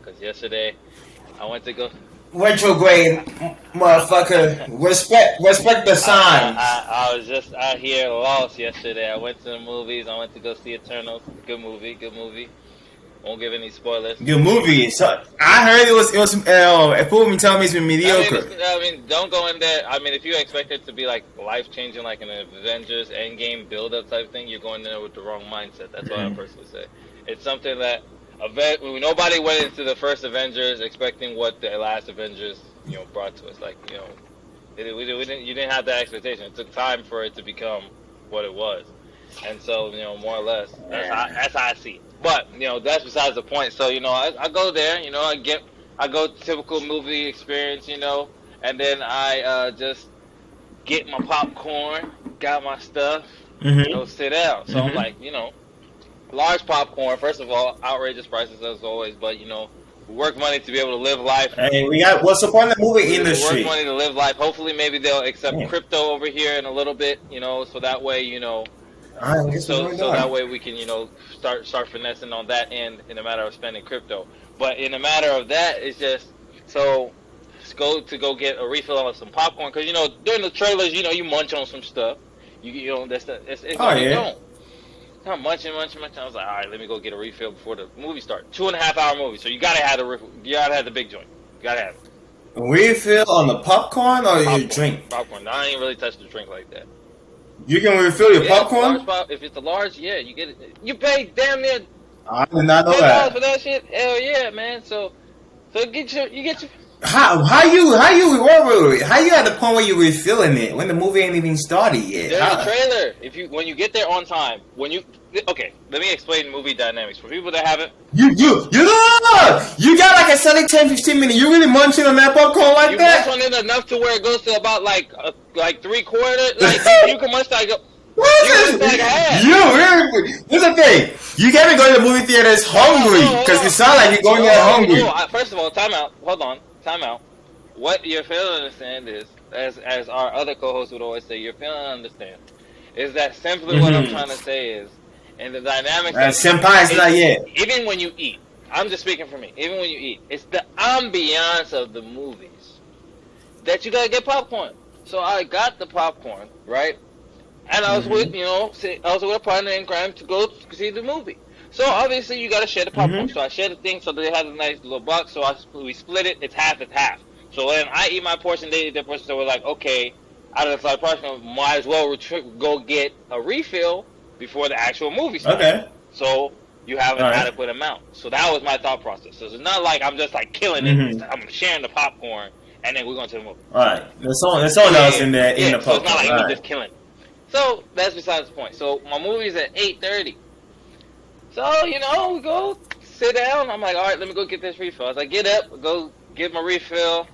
because yesterday I went to go. Retrograde, motherfucker. Respect the signs. I was just out here lost yesterday. I went to the movies. I went to go see Eternals. Good movie. Good movie. Won't give any spoilers. Good movie. So I heard it was. People been telling me it's been mediocre. I mean, don't go in there. I mean, if you expect it to be like life changing, like an Avengers Endgame build up type thing, you're going there with the wrong mindset. That's what I personally say. It's something that nobody went into the first Avengers expecting what the last Avengers, brought to us. Like, you didn't have that expectation. It took time for it to become what it was, and so more or less that's how I see it. But that's besides the point. So I go there. I go typical movie experience. And then I just get my popcorn, got my stuff, sit down. So I'm like, large popcorn. First of all, outrageous prices as always, but we work money to be able to live life. Hey, we got what's upon the movie industry. We work money to live life. Hopefully, maybe they'll accept crypto over here in a little bit. So that way, so that way we can start finessing on that end in a matter of spending crypto. But in a matter of that, it's just so go get a refill on some popcorn because during the trailers, you munch on some stuff. It's don't. I'm munching. I was like, all right, let me go get a refill before the movie starts. 2.5 hour movie, so you gotta have the big joint. You gotta have it. Refill on the popcorn or your drink? Popcorn. I ain't really touched the drink like that. You can refill your popcorn? If it's a large, yeah, you get it. You pay damn near I did not know $10 that. for that shit. Hell yeah, man. So you get your. How you at the point where you're refilling it when the movie ain't even started yet? There's a trailer. When you get there on time, let me explain movie dynamics for people that haven't. You got like a solid 10-15 minutes. You really munching on that popcorn like that? You munch on it enough to where it goes to about like 3/4. Like you can munch like. What is this? Here's the thing. You can't go to the movie theaters hungry because it sounds like you're going there hungry. First of all, time out. Hold on. Time out. What you're failing to understand is, as our other co-hosts would always say, you're failing to understand, is that simply what I'm trying to say is, in the dynamics. Senpai's not yet. Even when you eat, I'm just speaking for me. Even when you eat, it's the ambiance of the movies that you gotta get popcorn. So I got the popcorn, right? And I was with, a partner in crime to go see the movie. So obviously you gotta share the popcorn. So I shared the thing, so they had a nice little box. So we split it. It's half. So when I eat my portion, they eat their portion. So we're like, okay, out of the 5 portions, might as well go get a refill before the actual movie starts. Okay. So you have an adequate amount. So that was my thought process. So it's not like I'm just like killing it. I'm sharing the popcorn, and then we're going to the movie. All right. There's someone else in there in the popcorn. So it's not like we're just killing it. So that's besides the point. So my movie's at 8:30. So we go sit down. I'm like, all right, let me go get this refill. As I get up, go get my refill.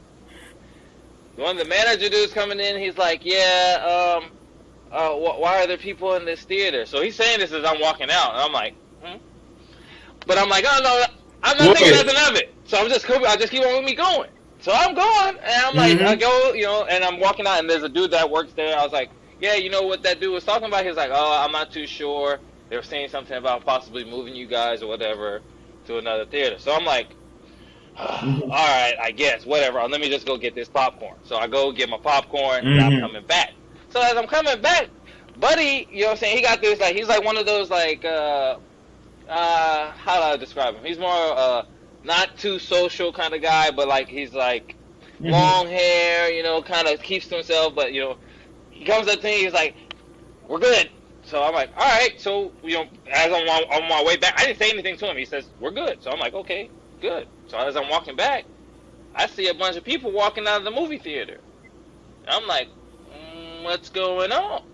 One of the manager dudes coming in, he's like, yeah, why are there people in this theater? So he's saying this as I'm walking out, and I'm like, But I'm like, oh no, I'm not thinking nothing of it. So I just keep on with me going. So I'm going, and I'm like, I go, and I'm walking out, and there's a dude that works there. I was like, yeah, you know what that dude was talking about? He was like, oh, I'm not too sure. They were saying something about possibly moving you guys or whatever to another theater. So I'm like, all right, I guess, whatever. Let me just go get this popcorn. So I go get my popcorn, and I'm coming back. So as I'm coming back, buddy, you know what I'm saying? He got this, like, he's like one of those, like, how do I describe him? He's more, not too social kind of guy, but, like, he's, like, long hair, kind of keeps to himself, but, he comes up to me, he's like, we're good. So I'm like, all right. So, as I'm on my way back, I didn't say anything to him. He says, we're good. So I'm like, okay, good. So as I'm walking back, I see a bunch of people walking out of the movie theater. I'm like, what's going on?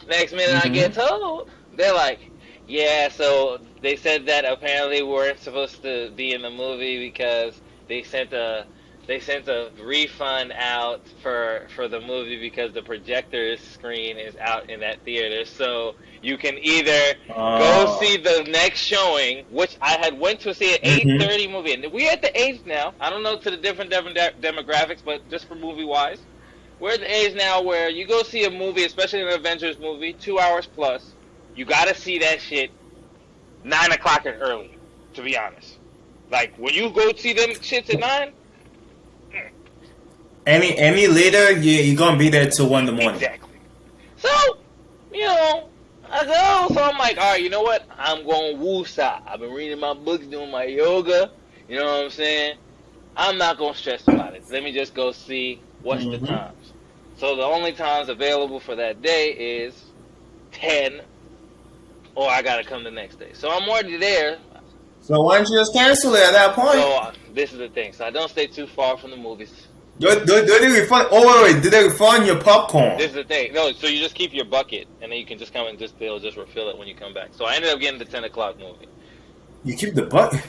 Next minute I get told, they're like, yeah, so they said that apparently we weren't supposed to be in the movie because they sent a refund out for the movie because the projector screen is out in that theater. So you can either go see the next showing, which I had went to see an 8:30 movie, and we're at the age now. I don't know to the different demographics, but just for movie wise, we're at the age now where you go see a movie, especially an Avengers movie, 2 hours plus. You gotta see that shit 9 o'clock and early, to be honest. Like when you go see them shits at 9. Any later, you're gonna be there till 1 in the morning. Exactly. So, you know, I go. So I'm like, all right, you know what? I'm going woosah. I've been reading my books, doing my yoga. You know what I'm saying? I'm not gonna stress about it. Let me just go see what's the times. So the only times available for that day is 10, or I gotta come the next day. So I'm already there. So why don't you just cancel it at that point? So this is the thing. So I don't stay too far from the movies. Do they refund? Oh wait, did they refund your popcorn? This is the thing. No, so you just keep your bucket, and then you can just come and they'll just refill it when you come back. So I ended up getting the 10 o'clock movie. You keep the bucket?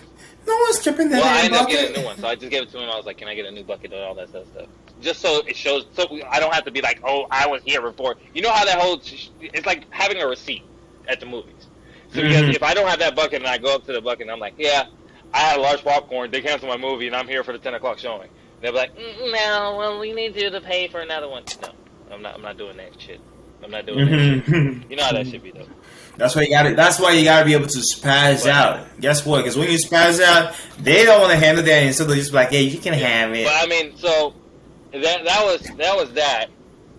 No one's keeping that. Well, I ended bucket. up getting a new one, so I just gave it to him. I was like, "Can I get a new bucket and all that stuff?" Just so it shows, so I don't have to be like, "Oh, I was here before." You know how that whole it's like having a receipt at the movies. So because if I don't have that bucket and I go up to the bucket and I'm like, "Yeah, I had a large popcorn. They canceled my movie and I'm here for the 10 o'clock showing." They'll be like, "No, well, we need you to pay for another one." No, I'm not doing that shit. I'm not doing that shit. You know how that should be though. That's why you got it. That's why you gotta be able to spaz out. Guess what? Because when you spaz out, they don't want to handle that, and so they're just like, "Hey, you can have it." But I mean, so that was that,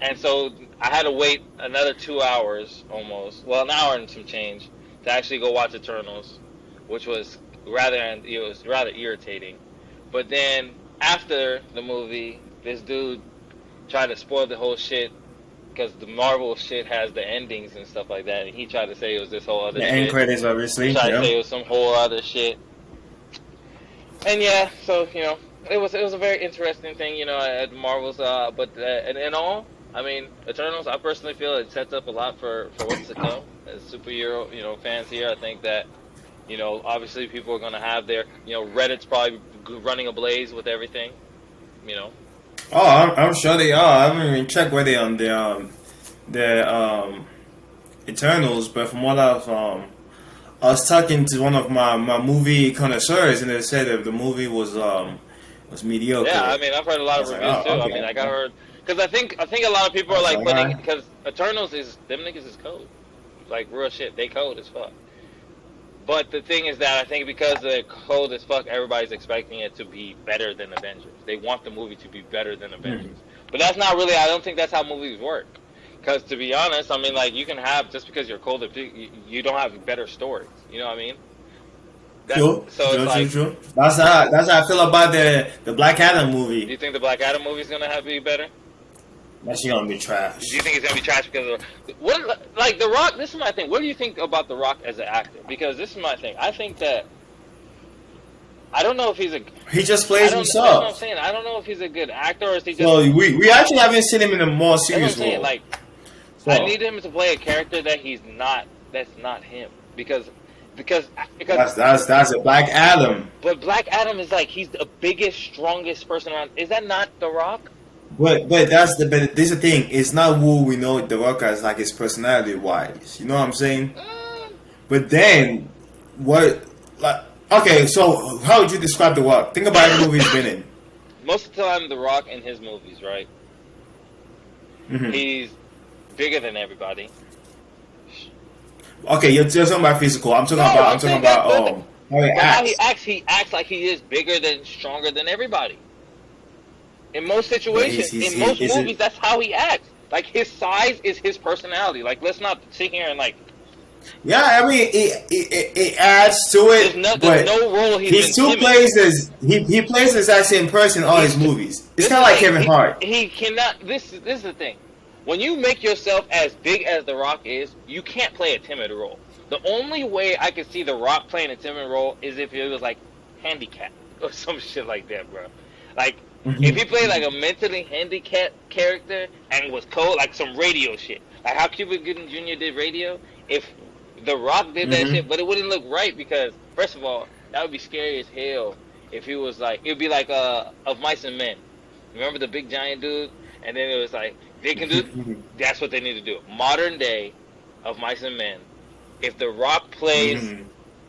and so I had to wait another 2 hours almost, well, an hour and some change, to actually go watch Eternals, which was rather irritating. But then after the movie, this dude tried to spoil the whole shit. Because the Marvel shit has the endings and stuff like that, and he tried to say it was this whole other shit. The end credits, obviously. He tried to say it was some whole other shit. And yeah, so you know, it was a very interesting thing, you know, at Marvel's. But and in all, I mean, Eternals, I personally feel it sets up a lot for what's to come. As superhero, you know, fans here, I think that, you know, obviously people are gonna have their, you know, Reddit's probably running ablaze with everything, you know. Oh, I'm sure they are. I haven't even checked where they on the Eternals, but from what I was talking to one of my movie connoisseurs, and they said that the movie was mediocre. Yeah, I mean, I've heard a lot of reviews too. Okay. I mean, I got heard because I think a lot of people are like putting, because Eternals is them niggas is code, like real shit. They code as fuck. But the thing is that I think because they're cold as fuck, everybody's expecting it to be better than Avengers. They want the movie to be better than Avengers. But that's not really, I don't think that's how movies work. Because to be honest, I mean, like, you can have, just because you're cold, you don't have better stories. You know what I mean? True. So it's true. That's how I feel about the Black Adam movie. Do you think the Black Adam movie is going to have to be better? That's gonna be trash. Do you think it's gonna be trash because of what? Like The Rock. This is my thing. What do you think about The Rock as an actor? Because this is my thing. I think that I don't know if he just plays himself. That's what I'm saying. I don't know if he's a good actor or is he just. So we actually haven't seen him in a more serious role. Like, so, I need him to play a character that he's not. That's not him because that's a Black Adam. But Black Adam is like he's the biggest, strongest person around. Is that not The Rock? But this is the thing. It's not who we know The Rock as, like his personality wise. You know what I'm saying? But then what? Like, okay, so how would you describe The Rock? Think about every movie he's been in. Most of the time, The Rock in his movies, right? Mm-hmm. He's bigger than everybody. Okay, you're talking about physical. I'm talking about how he acts. He acts like he is bigger than, stronger than everybody. In most situations, in most movies, that's how he acts. Like, his size is his personality. Like, let's not sit here and, like... Yeah, I mean, it adds to it, there's no role he plays the exact same person in all his movies. It's kind of like Kevin Hart. He cannot... This is the thing. When you make yourself as big as The Rock is, you can't play a timid role. The only way I could see The Rock playing a timid role is if it was, like, handicapped or some shit like that, bro. Like... If he played like a mentally handicapped character and was cold, like some radio shit, like how Cuba Gooding Jr. did radio, if The Rock did that shit, but it wouldn't look right because, first of all, that would be scary as hell if he was like, it would be like Of Mice and Men. Remember the big giant dude? And then it was like, they can do, that's what they need to do. Modern day Of Mice and Men. If The Rock plays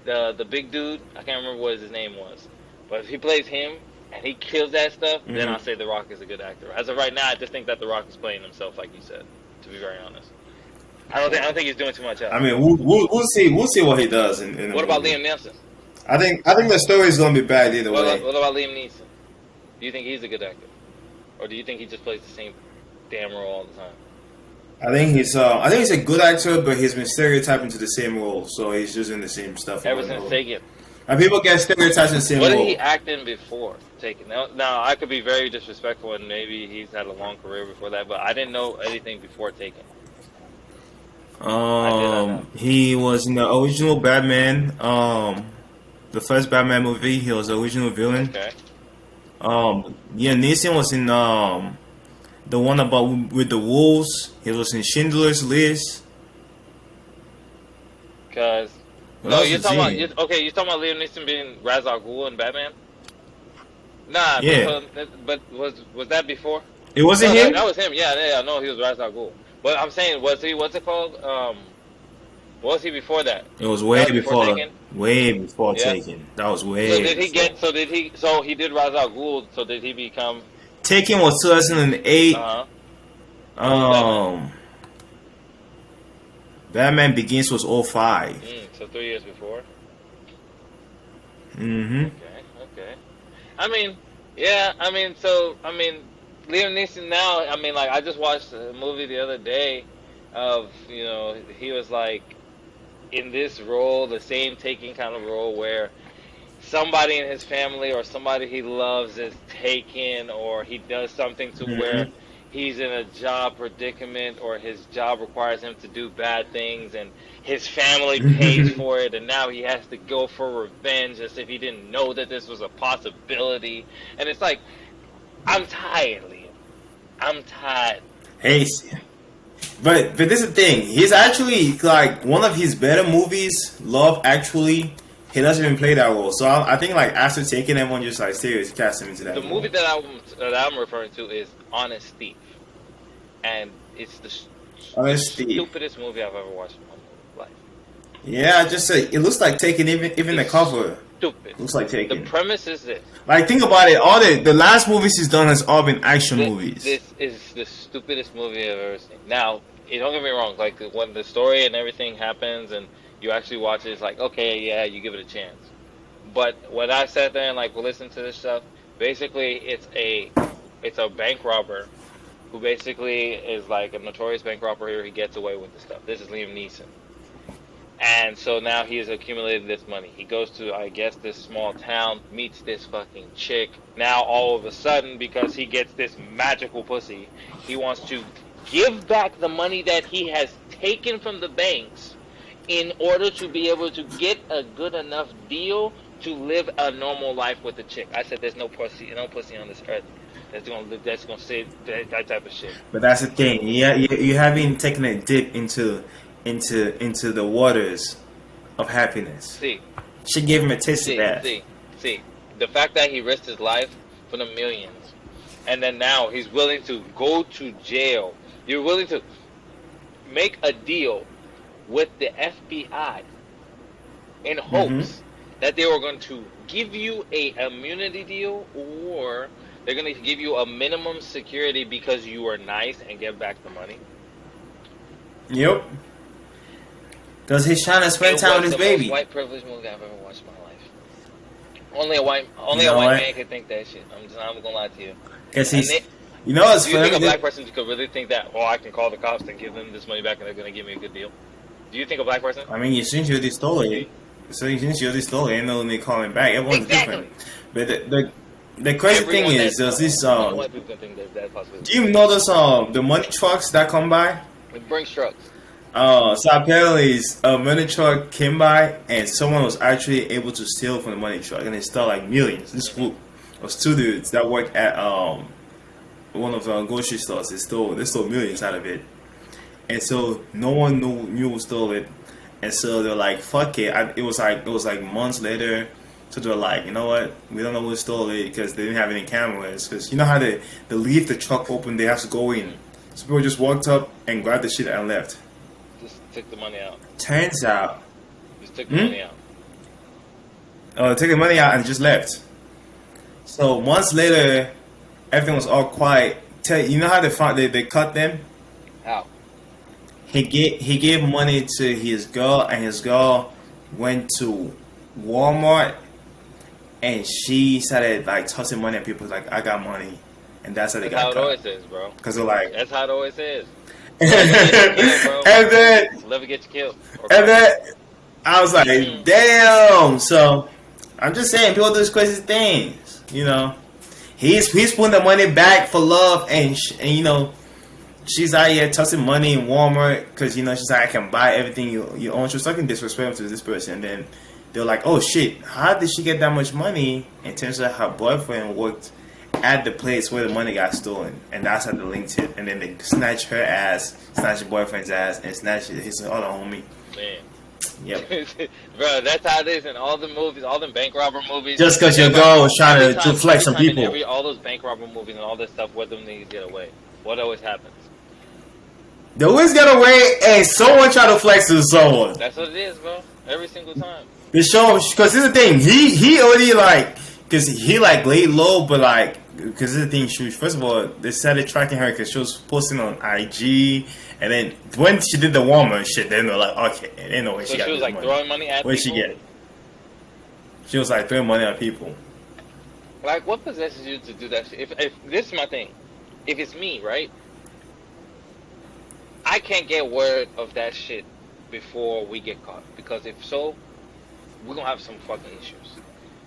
the big dude, I can't remember what his name was, but if he plays him, and he kills that stuff, then I'll say The Rock is a good actor. As of right now, I just think that The Rock is playing himself, like you said. To be very honest, I don't think he's doing too much else. I mean, we'll see what he does. What about Liam Neeson? I think the story is gonna be bad either way. What about Liam Neeson? Do you think he's a good actor, or do you think he just plays the same damn role all the time? I think he's a good actor, but he's been stereotyped into the same role, so he's just in the same stuff. Ever since Taken. And people get stereotyped in the same What role. did he act in before Taken? Now, I could be very disrespectful, and maybe he's had a long career before that, but I didn't know anything before Taken. He was in the original Batman. The first Batman movie. He was the original villain. Okay. Yeah, Neeson was in the one about with the wolves. He was in Schindler's List. Because you're talking about you're talking about Liam Neeson being Ra's al Ghul in Batman. Nah, yeah. But was that before? It wasn't him. That was him. Yeah. No, he was Ra's al Ghul. But I'm saying, was he? What's it called? Was he before that? It was way before. Taken? Way before Taken. That was way. So did he get? So he did Ra's al Ghul. So did he become? Taken was 2008. Batman Begins was 05. So 3 years before. Mm-hmm. Okay. I mean, yeah. Liam Neeson now. I just watched a movie the other day of he was like in this role, the same Taken kind of role where somebody in his family or somebody he loves is taken, or he does something to where he's in a job predicament, or his job requires him to do bad things, and his family pays for it, and now he has to go for revenge as if he didn't know that this was a possibility. And it's like, I'm tired, Liam. I'm tired. Hey, but this is the thing. He's actually like one of his better movies, Love Actually. He doesn't even play that role, so I think like after Taking, everyone just like seriously cast him into that. The movie that I'm referring to is Honest Thief, and it's the stupidest movie I've ever watched in my life. Yeah, I just say it looks like Taken. Even the cover stupid. Looks like Taken. The premise is this. Like, think about it. All the last movies he's done has all been action movies. This is the stupidest movie I've ever seen. Now, don't get me wrong. Like when the story and everything happens, and you actually watch it, it's like, okay, yeah, you give it a chance. But when I sat there and like listened to this stuff, basically it's a bank robber who basically is like a notorious bank robber here. He gets away with this stuff. This is Liam Neeson. And so now he has accumulated this money. He goes to, I guess, this small town, meets this fucking chick. Now all of a sudden, because he gets this magical pussy, he wants to give back the money that he has taken from the banks in order to be able to get a good enough deal to live a normal life with the chick. I said there's no pussy on this earth that's gonna say that type of shit. But that's the thing. Yeah, you haven't taken a dip into the waters of happiness. See, she gave him a taste of that. See, the fact that he risked his life for the millions, and then now he's willing to go to jail. You're willing to make a deal with the FBI in hopes that they were going to give you a immunity deal, or they're going to give you a minimum security because you were nice and get back the money. Yep. Does he shine and spend time with his baby? Most white privilege movie I've ever watched in my life. Only a white man could think that shit. I'm not gonna lie to you. Cause he's, you know, it's do you think a black person could really think that? Oh, I can call the cops and give them this money back, and they're gonna give me a good deal. Do you think a black person? I mean, since you already stole it, ain't no me calling back. Everyone's different. But the crazy thing is, there's this. White people can think that possibility. Do you notice the money trucks that come by? It brings trucks. So apparently a money truck came by and someone was actually able to steal from the money truck, and they stole like millions. This group of two dudes that worked at one of the grocery stores, they stole millions out of it. And so no one knew who stole it. And so they're like, fuck it. It was like months later. So they're like, you know what? We don't know who stole it because they didn't have any cameras. Because you know how they leave the truck open, they have to go in. So people just walked up and grabbed the shit and left. Just took the money out. Turns out. Just took the money out. Oh, they took the money out and just left. So months later, everything was all quiet. You know how they cut them? How? He gave money to his girl, and his girl went to Walmart, and she started like tossing money at people like, I got money, and that's how they That's how got it caught. always is, bro. Because they're like, That's how it always is. and then Let me get you killed. and then I was like, damn. So I'm just saying, people do these crazy things. You know, he's putting the money back for love, and you know, she's out here tossing money in Walmart because, you know, she's like, I can buy everything you own. She was talking disrespectful to this person, and then they're like, oh shit, how did she get that much money? And turns out her boyfriend worked at the place where the money got stolen, and that's how they linked it. And then they snatch her ass, snatch the boyfriend's ass, and snatch his other homie. Man. Yep. Bro, that's how it is in all the movies, all the bank robber movies. Just because your girl was trying to flex on people. All those bank robber movies and all this stuff, where them niggas get away. What always happens? They always get away, and someone try to flex to someone. That's what it is, bro. Every single time. The show, because here's the thing, he already like, because he like laid low, but like, because here's the thing, she first of all, they started tracking her because she was posting on IG, and then when she did the Walmart shit, then they're like, okay, they know where So she got she was this like money. throwing money at Where'd people? she get it? She was like throwing money at people. Like, what possesses you to do that shit? If this is my thing, if it's me, right? I can't get word of that shit before we get caught, because if so, we're gonna have some fucking issues.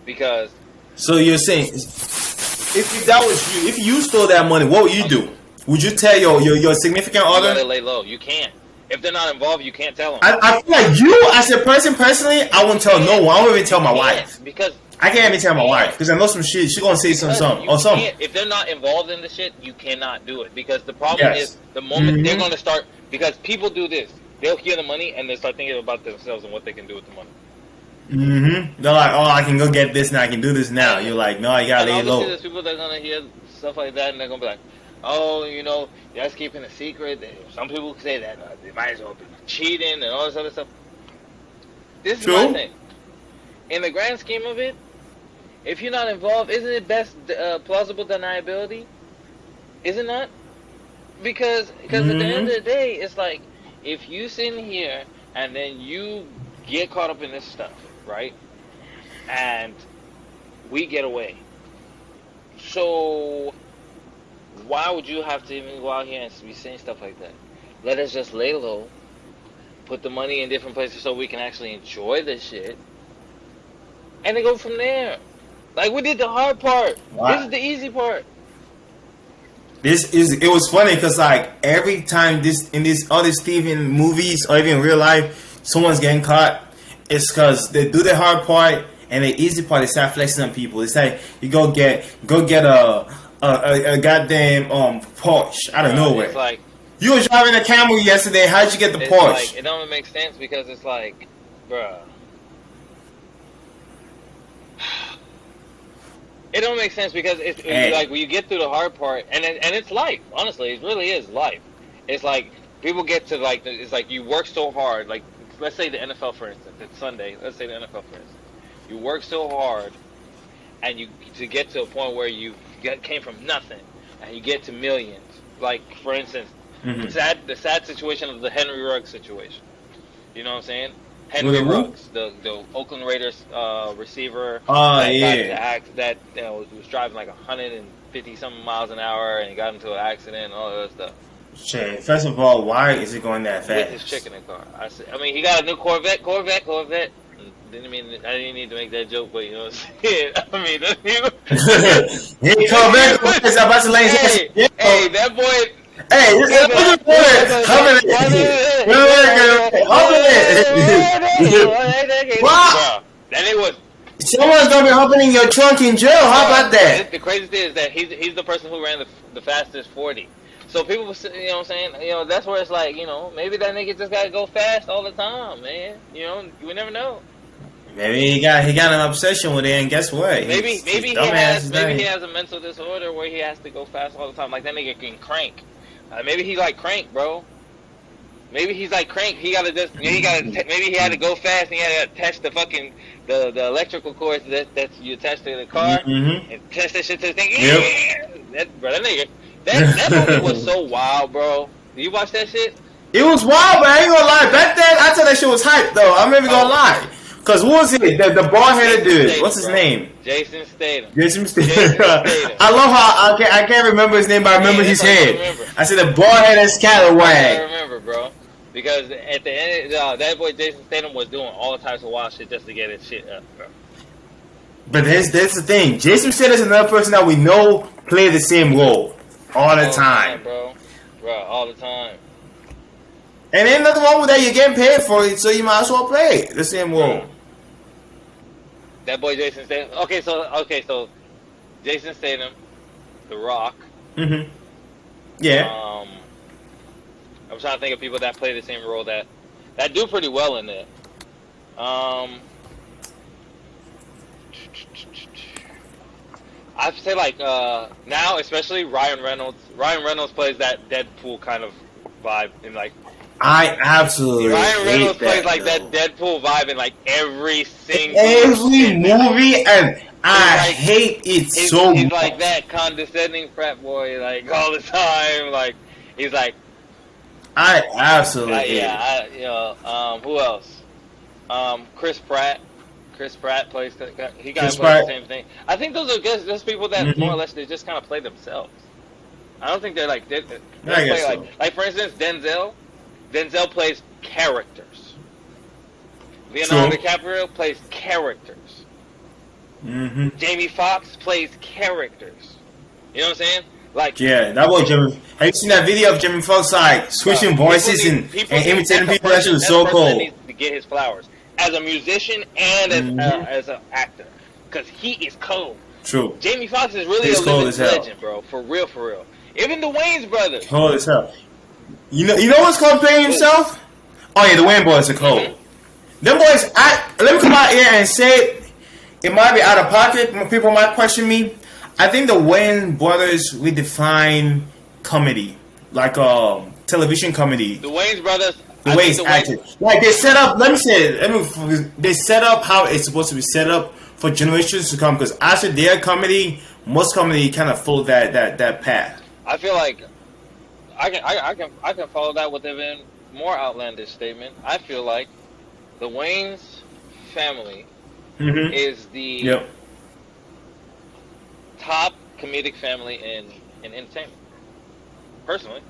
Because So you're saying, if that was you, if you stole that money, what would you do? Would you tell your significant you other? gotta lay low. You can't. If they're not involved, you can't tell them. I feel like you, as a person, personally, I wouldn't tell no one. I won't even tell my wife. Because I can't even tell my wife because I know some shit. She gonna say something or something. if they're not involved in the shit, you cannot do it. Because the problem is the moment they're gonna start. Because people do this, they'll hear the money and they start thinking about themselves and what they can do with the money. Mm-hmm. They're like, oh, I can go get this now. I can do this now. You're like, no, you gotta lay low. There's people that are gonna hear stuff like that and they're gonna be like, oh, you know, that's keeping a secret. Some people say that they might as well be cheating and all this other stuff. This is my thing. In the grand scheme of it, if you're not involved, isn't it best plausible deniability? Is it not? Because at the end of the day, it's like, if you sit in here and then you get caught up in this stuff, right? And we get away. So why would you have to even go out here and be saying stuff like that? Let us just lay low, put the money in different places so we can actually enjoy this shit, and then go from there. Like, we did the hard part. Wow. This is the easy part. It was funny because like every time in these other Steven movies or even in real life, someone's getting caught, it's because they do the hard part and the easy part is start flexing on people. It's like you go get a goddamn Porsche out of nowhere. It's like, you were driving a Camry yesterday. How'd you get the Porsche? Like, it don't make sense because it's like, bruh. It don't make sense because it's like when you get through the hard part, and it's life. Honestly, it really is life. It's like people get to like, it's like you work so hard. Like, let's say the NFL, for instance, it's Sunday. Let's say the NFL, for instance, you work so hard, and you to get to a point where you came from nothing, and you get to millions. Like, for instance, the sad situation of the Henry Ruggs situation. You know what I'm saying? Henry Ruggs, the Oakland Raiders receiver. That was driving like 150 something miles an hour and he got into an accident and all that other stuff. Shit. First of all, why is it going that fast? With his chick in the car. I mean, he got a new Corvette. I didn't need to make that joke, but you know what I'm saying. I mean, hey, Corvette is about to lay. Hey, that boy. Hey, Wow. That nigga was. Someone's gonna be humping in your trunk in jail. How about that? The crazy thing is that he's the person who ran the fastest 40. So people, you know what I'm saying? You know, that's where it's like, you know, maybe that nigga just gotta go fast all the time, man. You know, you never know. Maybe he got an obsession with it, and guess what? Maybe he has a mental disorder where he has to go fast all the time. Like that nigga can crank. Maybe he like crank, bro. Maybe he's like crank. Maybe he had to go fast and he had to attach the fucking the electrical cords that you attach to the car and attach that shit to the thing. Yep. That movie was so wild, bro. Did you watch that shit? It was wild, but I ain't gonna lie. Back then, I thought that shit was hype, though. I'm never gonna lie. Cause who was it? The bald headed dude. Statham, What's his bro. name? Jason Statham. Jason Jason Statham. Statham. I love how I can't remember his name, but I remember his that's all I head. remember. I said the bald headed I scallywag. remember, bro. Because at the end, that boy Jason Statham was doing all types of wild shit just to get his shit up, bro. But that's the thing. Jason Statham is another person that we know play the same role all the time, bro. Bro, all the time. And ain't nothing wrong with that. You're getting paid for it, so you might as well play the same role. That boy Jason Statham. Okay, so Jason Statham, The Rock. Mm-hmm. Yeah. I'm trying to think of people that play the same role that do pretty well in there. I'd say like now, especially Ryan Reynolds. Ryan Reynolds plays that Deadpool kind of vibe in like. I absolutely Ryan Reynolds hate plays like that Deadpool vibe in like every single movie, and I like, hate it he's so much. He's like that condescending frat boy, like all the time. Like he's like. I absolutely hate it. Who else? Chris Pratt. Chris Pratt plays. He got to play the same thing. I think those are just people that more or less they just kind of play themselves. I don't think they're like they play like for instance Denzel. Denzel plays characters. Leonardo DiCaprio plays characters. Mm-hmm. Jamie Foxx plays characters. You know what I'm saying? Like yeah, that boy Jimmy. Have you seen that video of Jimmy Foxx like switching voices and imitating people? That shit was so cool. Needs to get his flowers as a musician and as an actor, because he is cold. True. Jamie Foxx is really a living legend, bro. For real, for real. Even the Wayans brothers. Cold as hell. You know what's called playing himself? Oh yeah, the Wayne boys are cold. Mm-hmm. Them boys, let me come out here and say it might be out of pocket. People might question me. I think the Wayne brothers redefine comedy, like television comedy. The Wayans brothers. The way it's acted, like they set up. They set up how it's supposed to be set up for generations to come. Because after their comedy, most comedy kind of follow that path. I feel like I can follow that with even more outlandish statement. I feel like the Wayans family is the top comedic family in entertainment. Personally,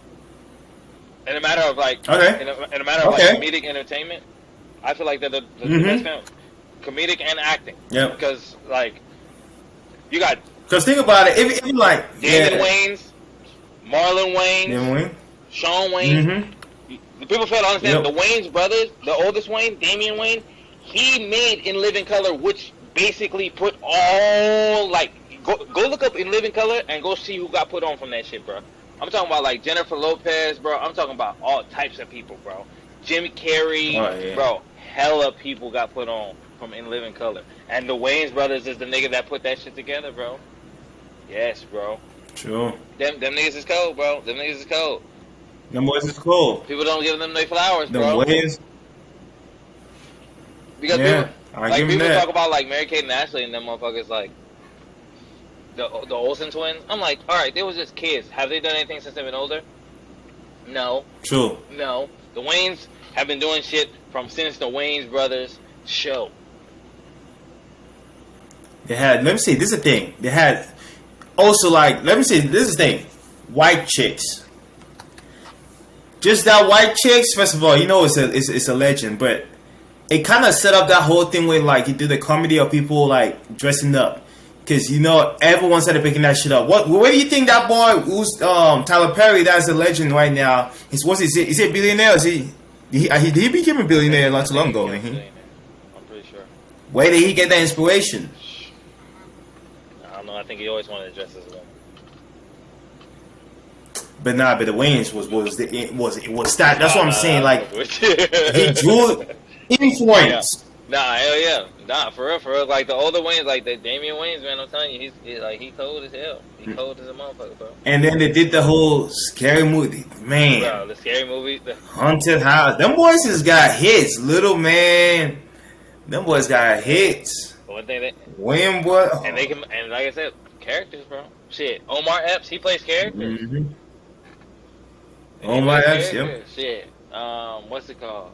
in a matter of like, in a matter of like comedic entertainment, I feel like they're the best family, comedic and acting. Yeah, because like you got. Because think about it, if like David Wayans. Marlon Wayans, Sean Wayans. The people fail to understand the Wayans brothers, the oldest Wayne, Damian Wayne, he made In Living Color, which basically put all like go look up In Living Color and go see who got put on from that shit, bro. I'm talking about like Jennifer Lopez, bro. I'm talking about all types of people, bro. Jimmy Carrey, bro. Hella people got put on from In Living Color, and the Wayans brothers is the nigga that put that shit together, bro. Yes, bro. True. Them niggas is cold, bro. Them niggas is cold. Them boys is cold. People don't give them their flowers, bro. Them boys. Because people talk about like Mary Kate and Ashley and them motherfuckers like the Olsen twins. I'm like, all right, they was just kids. Have they done anything since they've been older? No. True. No. The Wayans have been doing shit since the Wayans brothers show. They had. Let me see. This is the thing. They had. Also, like, let me say, this is the thing. White chicks. Just that white chicks, first of all, you know it's a legend, but it kind of set up that whole thing with, like, you do the comedy of people, like, dressing up. Because, you know, everyone started picking that shit up. Where do you think that boy, who's Tyler Perry, that's a legend right now, is it Billionaire? Did he became a billionaire not too long ago, didn't he? I'm pretty sure. Where did he get that inspiration? I think he always wanted to dress as a woman. But the Wayans was that. That's what I'm saying. Like he drew influence. Nah, hell yeah. Nah, for real. Like the older Wayans, like the Damian Wayans, man. I'm telling you, he cold as hell. He cold as a motherfucker, bro. And then they did the whole scary movie, man. Bro, the scary movie, Haunted House. Them boys has got hits, little man. Them boys got hits. One thing that Wayne boy, and they can, and like I said, characters, bro. Shit, Omar Epps, he plays characters. Omar Epps, yep. Shit, what's it called?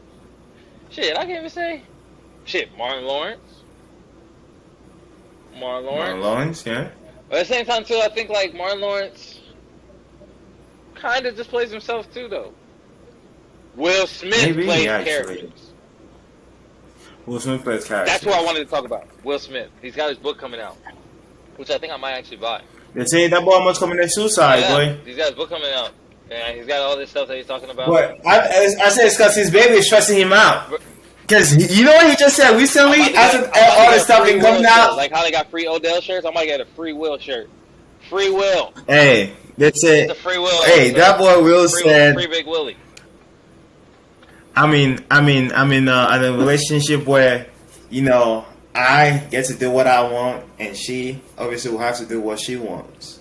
Shit, I can't even say. Shit, Martin Lawrence. Martin Martin Lawrence. Lawrence, yeah. But at the same time, too, I think like Martin Lawrence kind of just plays himself too, though. Will Smith Maybe, plays actually. characters. Will Smith plays characters. That's what I wanted to talk about. Will Smith. He's got his book coming out, which I think I might actually buy. They say that boy must commit suicide, Yeah, boy. he's got his book coming out, and he's got all this stuff that he's talking about. But I said it's because his baby is stressing him out. Because you know what he just said recently? After all this stuff been coming out. Like how they got free Odell shirts, I might get a free Will shirt. Free Will. Hey, that's it. It's a free Will. Hey, that boy Will said. Free Big Willie. I'm in a relationship where, you know, I get to do what I want, and she obviously will have to do what she wants.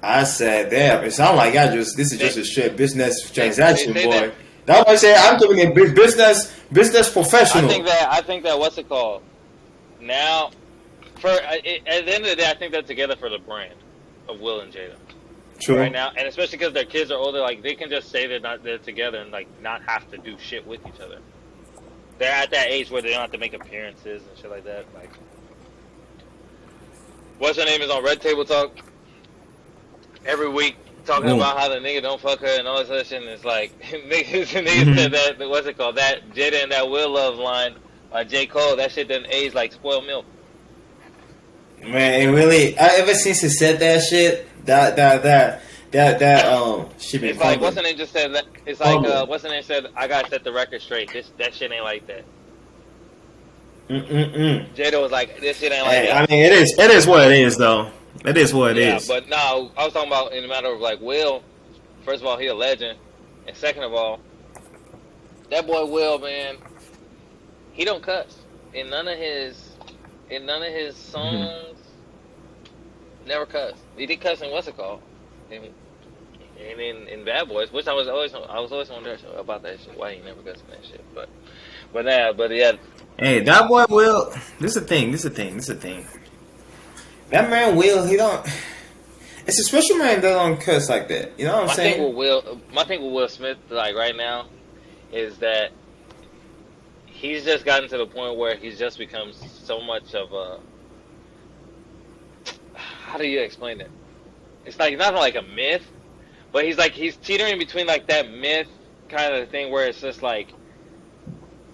I said, damn, it sounds like this is just a straight business transaction, boy. That's why I say I'm doing a business professional. I think that what's it called? Now, at the end of the day, I think they're together for the brand of Will and Jada. True. Right now, and especially because their kids are older, like they can just say they're together and like not have to do shit with each other. They're at that age where they don't have to make appearances and shit like that. Like, what's her name is on Red Table Talk every week talking about how the nigga don't fuck her and all this other shit. And it's like niggas said that what's it called? That Jada and that Will Love line by J. Cole. That shit didn't age like spoiled milk. Man, it really. Ever since he said that shit, that shit been. It's like what's her name just said. It's like what's her name said. I gotta set the record straight. That shit ain't like that. Jada was like, this shit ain't like that. I mean, it is what it is, though. It is what it is. Yeah, but no, I was talking about in the matter of like Will. First of all, he a legend, and second of all, that boy Will, man, he don't cuss in none of his songs. Never cuss. He did cuss in what's it called? And in Bad Boys, which I was always wondering about that shit. Why he never cussed in that shit? But yeah. Hey, that boy Will. This is the thing. That man Will, he don't. It's a special man that don't cuss like that. You know what I'm saying? My thing with Will Smith, like right now, is that he's just gotten to the point where he's just become so much of a. How do you explain it? It's like not like a myth, but he's teetering between like that myth kind of thing where it's just like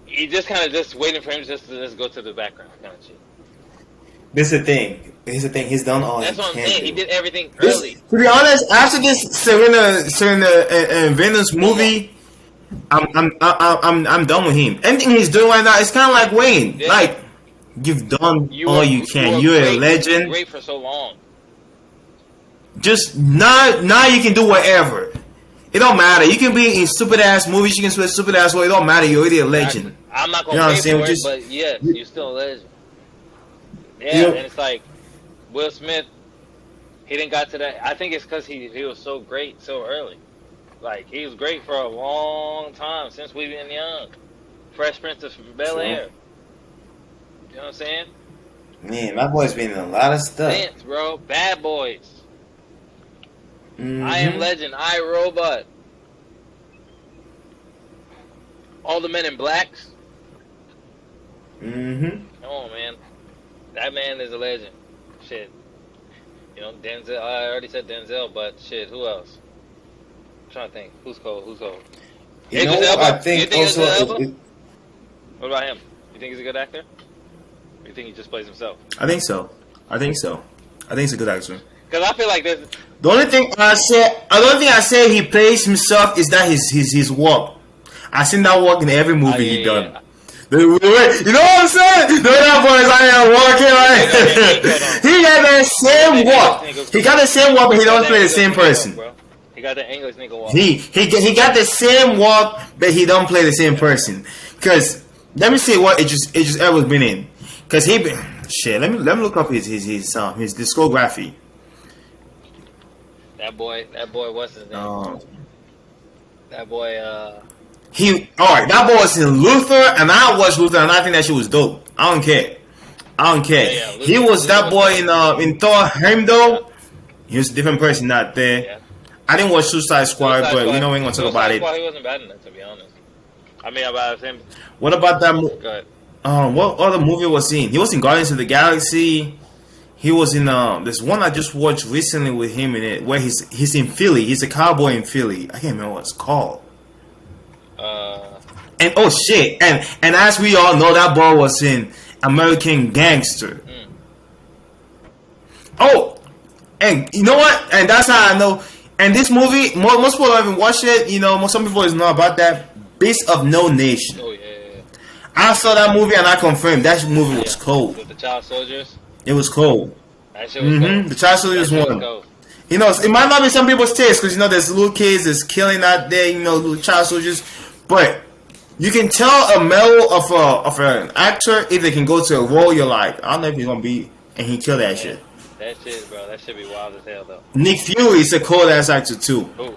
he just kind of just waiting for him just to just go to the background kind of shit. This is the thing. He's done all. That's what I'm saying. He did everything early. To be honest, after this Serena and Venus movie, I'm done with him. Anything he's doing right now, it's kind of like Wayne. Yeah. Like you've done all you can. You're a legend. Great for so long. Just now you can do whatever. It don't matter. You can be in stupid ass movies. You can play stupid ass role. It don't matter. You're already a legend. I'm not gonna pay for it, but yes, you're still a legend. Yeah, and it's like Will Smith. He didn't got to that. I think it's because he was so great so early. Like he was great for a long time since we've been young. Fresh Prince of Bel-Air. You know what I'm saying? Man, my boy's been in a lot of stuff. Dance, bro. Bad Boys. I Am Legend. I, Robot. All the Men in Blacks. Come on, man. That man is a legend. Shit. You know, Denzel. I already said Denzel, but shit, who else? I'm trying to think. Who's cold? You know, I think also. What about him? You think he's a good actor? Or you think he just plays himself? I think so. I think he's a good actor. Because I feel like there's. The only thing I say he plays himself is that his walk. I seen that walk in every movie he done. Yeah. You know what I'm saying? The way that boy is out here walking, right? He got that same walk. He got the same walk, but he don't play the same person. He got the English nigga walk. He got the same walk, but he don't play the same person. Cause let me see what it just ever been in. Cause he been shit. Let me look up his discography. That boy, what's his name? That boy, that boy was in Luther, and I watched Luther, and I think that shit was dope. I don't care. Yeah, he was that boy in Thor Heimdall. He was a different person not there. Yeah. I didn't watch Suicide Squad, but we ain't gonna talk about it. He wasn't bad in that, to be honest. I mean, about him. What about that? Go ahead. What other movie was he in? He was in Guardians of the Galaxy. He was in there's one I just watched recently with him in it where he's in Philly. He's a cowboy in Philly. I can't remember what it's called. And oh shit! And as we all know, that boy was in American Gangster. Oh, and you know what? And that's how I know. And this movie, most people haven't watched it. You know, some people don't know about that. Beast of No Nation. Oh yeah. I saw that movie and I confirmed that movie was cold. With the child soldiers. It was cold. That shit was cold. The child soldiers won. You know, it might not be some people's taste because you know there's little kids that's killing out there. You know, little child soldiers, but you can tell a male of an actor if they can go to a role. You're like, I don't know if he's gonna be, and he kill that shit. That shit, bro. That should be wild as hell, though. Nick Fury is a cold ass actor too. Who?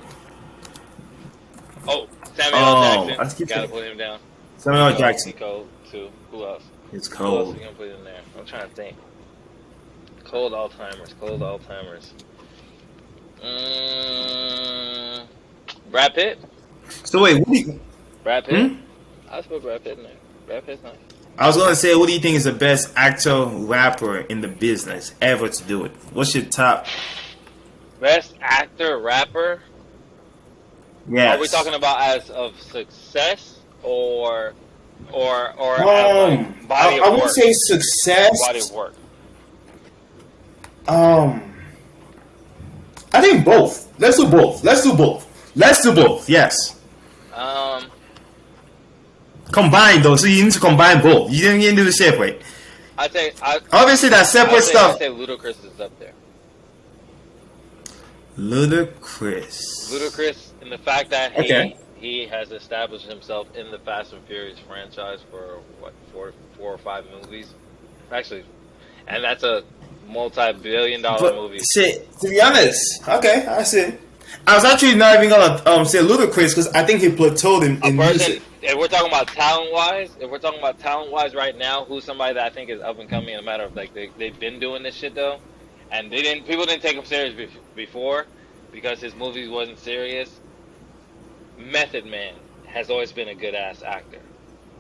Oh, Samuel Jackson. Gotta put him down. Samuel Jackson. Cold too. Who else? It's Who cold. else you gonna put in there? I'm trying to think. Cold Alzheimer's. Brad Pitt. So wait, what do you? Brad Pitt. I'll put Brad Pitt in there. Brad Pitt's nice. I was gonna say, what do you think is the best actor rapper in the business ever to do it? What's your top? Best actor rapper? Yes. Are we talking about as of success or as like body of I work? would say success. Body of work. I think both. Let's do both. Yes. Combine though, so you need to combine both. You didn't do the separate. Obviously that separate stuff. I say Ludacris is up there. Ludacris in the fact that he has established himself in the Fast and Furious franchise for what four or five movies, actually, and that's a multi-billion-dollar movie. See, to be honest, okay, I see. I was actually not even gonna say Ludacris because I think he plateaued in music. If we're talking about talent-wise, right now, who's somebody that I think is up and coming in a matter of like they've been doing this shit though, and people didn't take him serious before because his movies wasn't serious. Method Man has always been a good ass actor.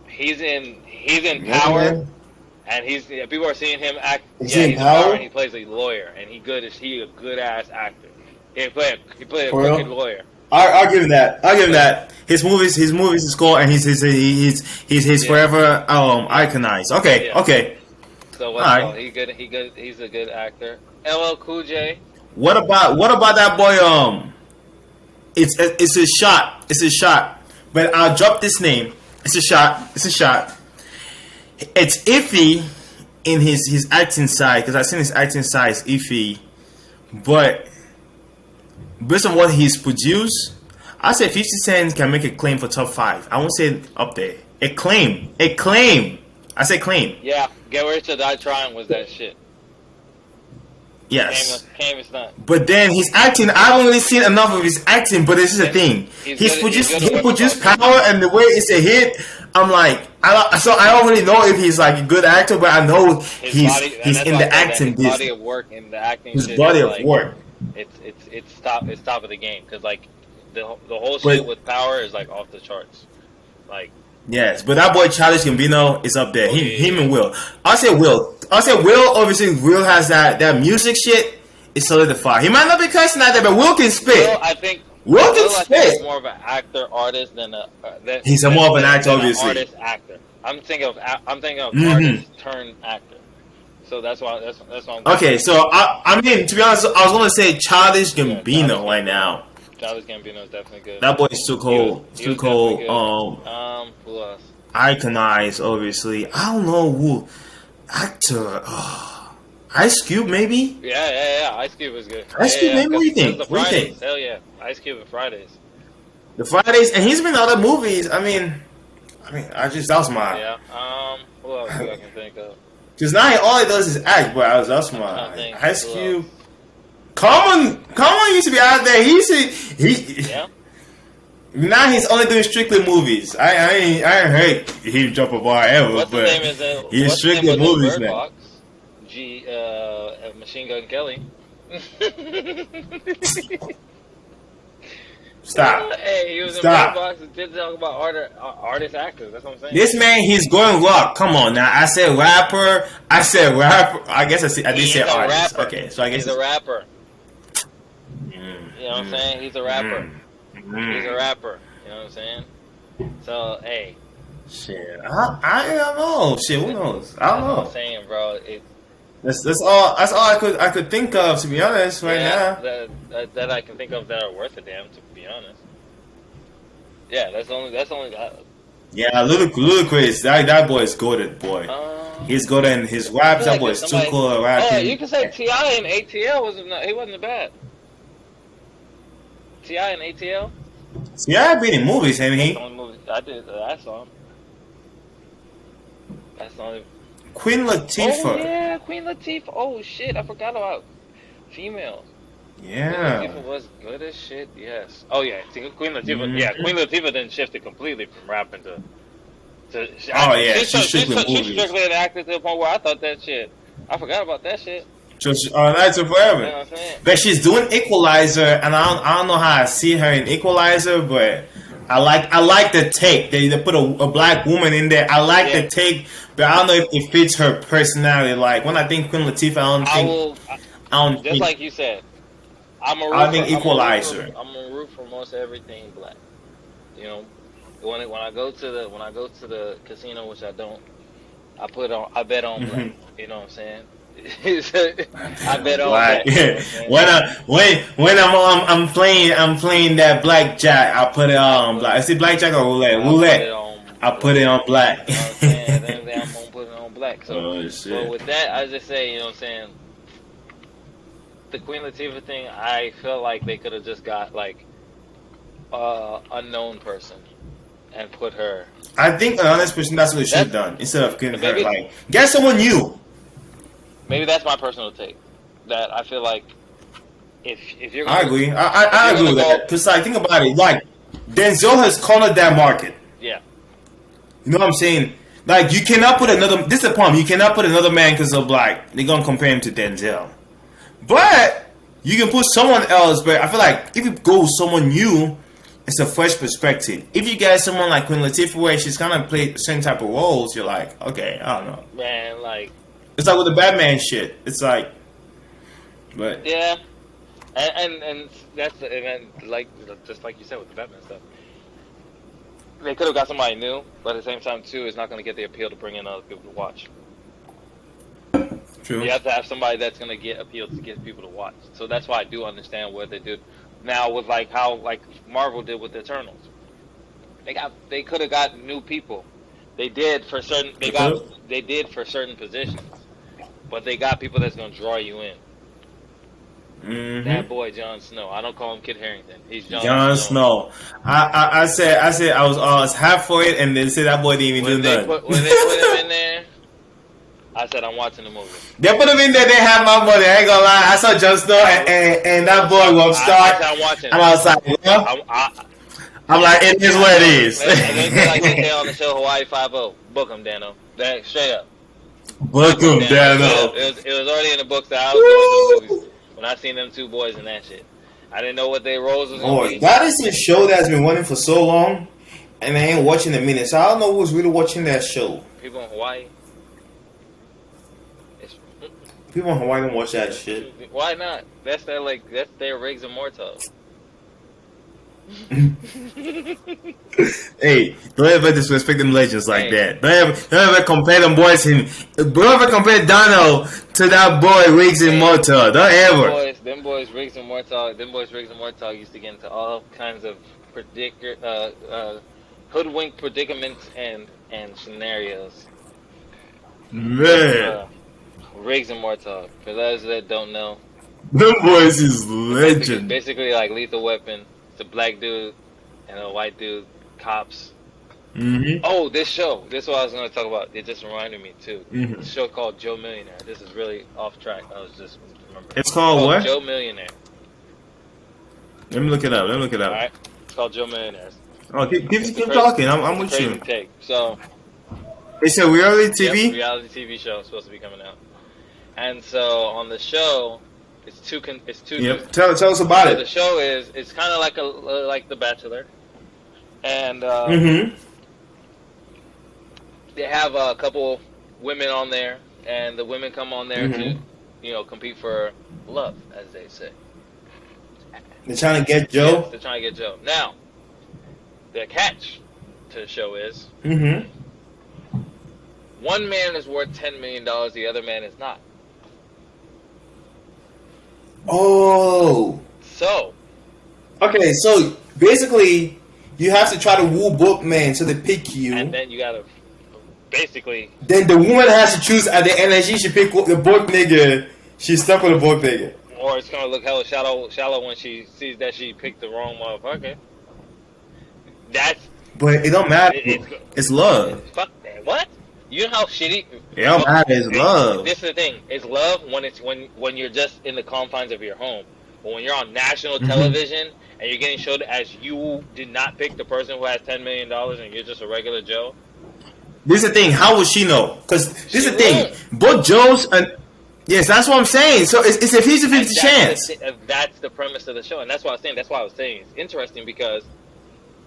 He's in Power, and people are seeing him act. He's in Power, and he plays a lawyer, and he's a good ass actor. He played a crooked lawyer. I'll give him that. His movies is cool, and he's forever iconized. Okay. So right. He's a good actor. LL Cool J. What about that boy? It's a shot. But I'll drop this name. It's a shot. It's iffy in his acting side because I've seen his acting side is iffy, but based on what he's produced, I say 50 Cent can make a claim for top 5. I won't say up there. A claim. I say claim. Yeah, Get Rich or Die Trying was that shit. Yes. Came is not. But then his acting, I haven't really seen enough of his acting, but this is the thing. He produced Power, and the way it's a hit, I'm like, I don't really know if he's like a good actor, but I know he's in the acting business. His body of work in the acting. His body of work. It's top of the game because like the whole shit with Power is like off the charts. Like yes, but that boy Childish Gambino is up there. Him and Will. I'll say Will. Obviously, Will has that music shit. It's solidified. He might not be cussing out there, but Will can spit. Will, I think he's more of an actor artist than he's more of an actor, obviously. Artist actor. I'm thinking of artist turned actor. So that's why I'm okay, so I mean, to be honest, I was gonna say Childish Gambino right now. Childish Gambino is definitely good. That boy is too cold. Too cold. Who else? Iconized, obviously. I don't know who actor. Ice Cube, maybe. Yeah. Ice Cube is good. Ice Cube, maybe. What do you think? Hell yeah, Ice Cube and Fridays. The Fridays, and he's been in other movies. I mean, that was my. Yeah. Who else I can think of? Because now all he does is act, but that's my Ice Cube. Common used to be out there. Yeah. Now he's only doing strictly movies. I ain't heard him jump a bar ever, he's strictly movies now. Machine Gun Kelly. Stop. Hey, he was Stop. in Bird Box and did talk about artist actors. That's what I'm saying. This man, he's going rock. Come on now. I said rapper. I said rapper. I guess I did say artist. Rapper. Okay, so I guess he's a rapper. Mm, You know what I'm saying? He's a rapper. He's a rapper. You know what I'm saying? So hey. Shit, I don't know. Shit, who knows? I don't know. That's what I'm saying, bro. That's all. That's all I could think of, to be honest, right now. That I can think of that are worth a damn, to be honest. Yeah, that's only. Yeah, Ludacris. That boy is goated, boy. He's good in his raps. That boy is too cool at rapping. Oh, you can say T.I. and ATL wasn't bad. T.I. and ATL. Yeah, I've been in movies, ain't he? That's the only movie I did. I saw him. That's the only. Queen Latifah. Oh yeah, Queen Latifah. Oh shit, I forgot about females. Yeah. Queen Latifah was good as shit. Yes. Oh yeah, Queen Latifah. Yeah, Queen Latifah then shifted completely from rapping to. Oh yeah, she's strictly movies. She's strictly an actor to the point where I thought that shit. I forgot about that shit. Just Nights of Forever. You know what I'm saying? But she's doing Equalizer, and I don't know how I see her in Equalizer, but I like the take. They put a black woman in there. I like the take, but I don't know if it fits her personality. Like when I think Queen Latifah, I don't think like you said. I think Equalizer. I'm gonna root for most everything black. You know, when I go to the casino, which I don't, I bet on black. You know what I'm saying? I bet on black. Yeah. When I'm playing that blackjack, I put it on black. Is it blackjack or roulette? Roulette. I put it on black. You know what I'm saying? Then I'm gonna put it on black. So, shit. But with that, I just say, you know what I'm saying. The Queen Latifah thing, I feel like they could have just got like unknown person and put her. I think an honest person, that's what they should have done instead of getting her. Like, get someone new. Maybe that's my personal take. That I feel like if you're. I agree. I agree with that. Because like, think about it. Like Denzel has cornered that market. Yeah. You know what I'm saying? Like you cannot put another. This is the problem. You cannot put another man because of black. They're gonna compare him to Denzel. But you can put someone else. But I feel like if you go with someone new, it's a fresh perspective. If you get someone like Queen Latifah, where she's kind of played the same type of roles, you're like, okay, I don't know. Man, like it's like with the Batman shit. It's like, but yeah, and that's like just like you said with the Batman stuff. They could have got somebody new, but at the same time too, it's not going to get the appeal to bring in other people to watch. True. You have to have somebody that's going to get appeal to get people to watch. So that's why I do understand what they did now with like how like Marvel did with the Eternals. They could have got new people. They did for certain. They did for certain positions, but they got people that's going to draw you in. Mm-hmm. That boy Jon Snow. I don't call him Kit Harington. He's Jon Snow. I said I was half for it, and then said that boy didn't even do nothing. When they put him in there, I said I'm watching the movie. They put him in there. They had my money. I ain't gonna lie. I saw Jon Snow and that boy was start. I'm watching. And I was like, well, I'm like, it is what it is. Like they say on the show Hawaii 5-0. Book him, Dano. That straight up. Book him, Dano. It was already in the books that I was going to the movies. When I seen them two boys in that shit, I didn't know what their roles was going to be. That is a show that's been running for so long, and I ain't watching a minute, so I don't know who's really watching that show. People in Hawaii. People in Hawaii don't watch that shit. Why not? That's their Riggs and Mortals. Hey, don't ever disrespect them legends like that. Don't ever compare them boys don't ever compare Dono to that boy Riggs and Mortal. Don't ever. Them boys Riggs and Mortal used to get into all kinds of hoodwink predicaments and scenarios. Man. Riggs and Mortal. For those that don't know, them boys is legend. Basically like Lethal Weapon. It's a black dude and a white dude, cops. Mm-hmm. Oh, this show. This is what I was going to talk about. It just reminded me, too. Mm-hmm. This show called Joe Millionaire. This is really off track. I was just remembering. It's called what? Joe Millionaire. Let me look it up. Alright. It's called Joe Millionaire. Oh, keep talking. I'm with you. Take. So, it's a reality TV? Reality TV show. It's supposed to be coming out. And so, on the show, It's too. Yep. Tell us about So it. the show it's kind of like The Bachelor, and they have a couple women on there, and the women come on there to, compete for love, as they say. They're trying to get Yes, Joe. they're trying to get Joe. Now, the catch to the show is one man is worth $10 million, the other man is not. Oh. So, Okay, so basically, you have to try to woo both men so they pick you. and then you gotta basically, Then the woman has to choose at the end, and she should pick the both nigga. She's stuck with the both nigga. or it's gonna look hella shallow when she sees that she picked the wrong motherfucker. That's But it don't matter. It's love. fuck that. What? You know how shitty? It don't matter. It's love. This is the thing. It's love when you're just in the confines of your home. But when you're on national television and you're getting showed as you did not pick the person who has $10 million and you're just a regular Joe. This is the thing. How would she know? Because this is the thing. Both Joes and yes, that's what I'm saying. So it's a 50-50 chance. That's the premise of the show, and that's what I was saying. That's why I was saying it's interesting because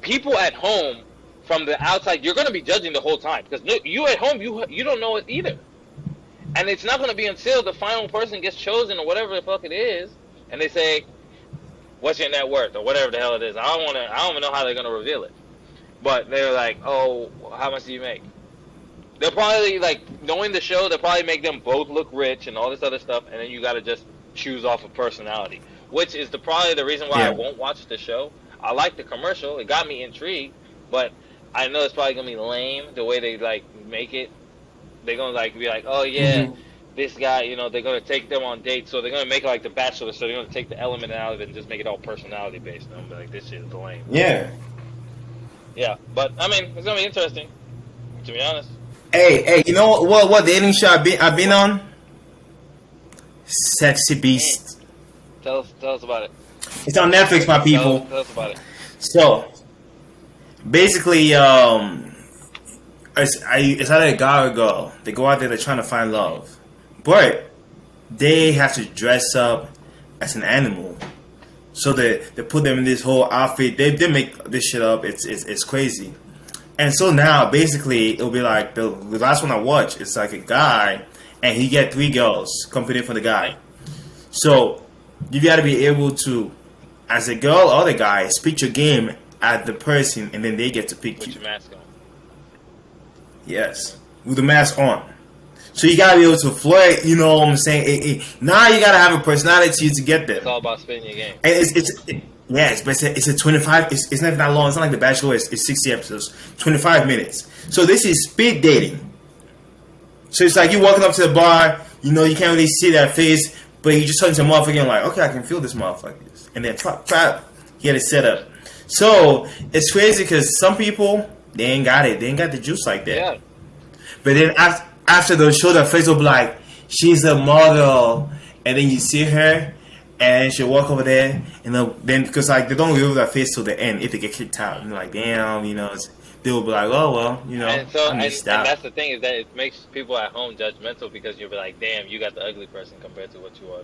people at home, from the outside, you're going to be judging the whole time because you at home, you don't know it either, and it's not going to be until the final person gets chosen or whatever the fuck it is, and they say, "What's your net worth?" or whatever the hell it is. I don't even know how they're going to reveal it, but they're like, "Oh, how much do you make?" They'll probably, knowing the show, they'll probably make them both look rich and all this other stuff, and then you got to just choose off of personality, which is probably the reason why I won't watch the show. I like the commercial. It got me intrigued, but I know it's probably going to be lame the way they, make it. They're going to, be like, oh, yeah, this guy, they're going to take them on dates, so they're going to make it like The Bachelor, so they're going to take the element out of it and just make it all personality-based. And I'm like, this shit is lame. Yeah. Yeah, but, I mean, it's going to be interesting, to be honest. Hey, you know what dating show I've been on? Sexy Beast. Tell us about it. It's on Netflix, my people. Tell us about it. So, basically, it's either a guy or a girl. They go out there, they're trying to find love. But they have to dress up as an animal. So they put them in this whole outfit. They make this shit up. It's crazy. And so now, basically, it'll be like the last one I watched. It's like a guy, and he get 3 girls competing for the guy. So you got to be able to, as a girl or the guy, speak your game at the person, and then they get to pick you. Put your mask on. Yes, with the mask on. So you got to be able to flirt. You know what I'm saying? Now you got to have a personality to get there. It's all about spinning your game. And yes, but it's a 25. It's not that long. It's not like The Bachelor. It's 60 episodes, 25 minutes. So this is speed dating. So it's like you walking up to the bar. You can't really see that face, but you just talking to a motherfucker and like, okay, I can feel this motherfucker. And then trap, he had it set up. So it's crazy because some people they ain't got it. They ain't got the juice like that. Yeah. But then after the show, their face will be like, she's a model, and then you see her. And she'll walk over there, and then because they don't reveal their face till the end if they get kicked out. And like, damn, they'll be like, oh well, And so, and that's the thing is that it makes people at home judgmental because you'll be like, damn, you got the ugly person compared to what you are.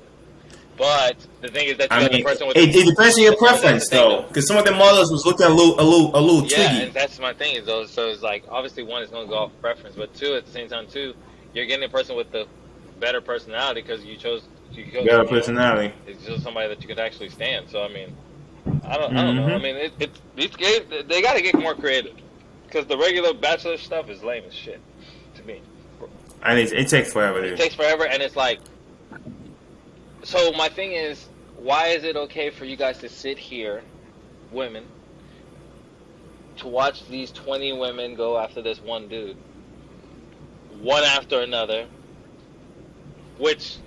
But the thing is that you got the person with. It depends on your preference, though, because some of the models was looking a little twiggy. Yeah, and that's my thing is though. So it's like obviously one is going to go off preference, but two at the same time too, you're getting a person with the better personality because you chose. Better personality. It's just somebody that you could actually stand. So I mean, I don't know. I mean, these gays they got to get more creative because the regular Bachelor stuff is lame as shit to me. And it takes forever. It takes forever, and it's like. So my thing is, why is it okay for you guys to sit here, women, to watch these 20 women go after this one dude, one after another, which.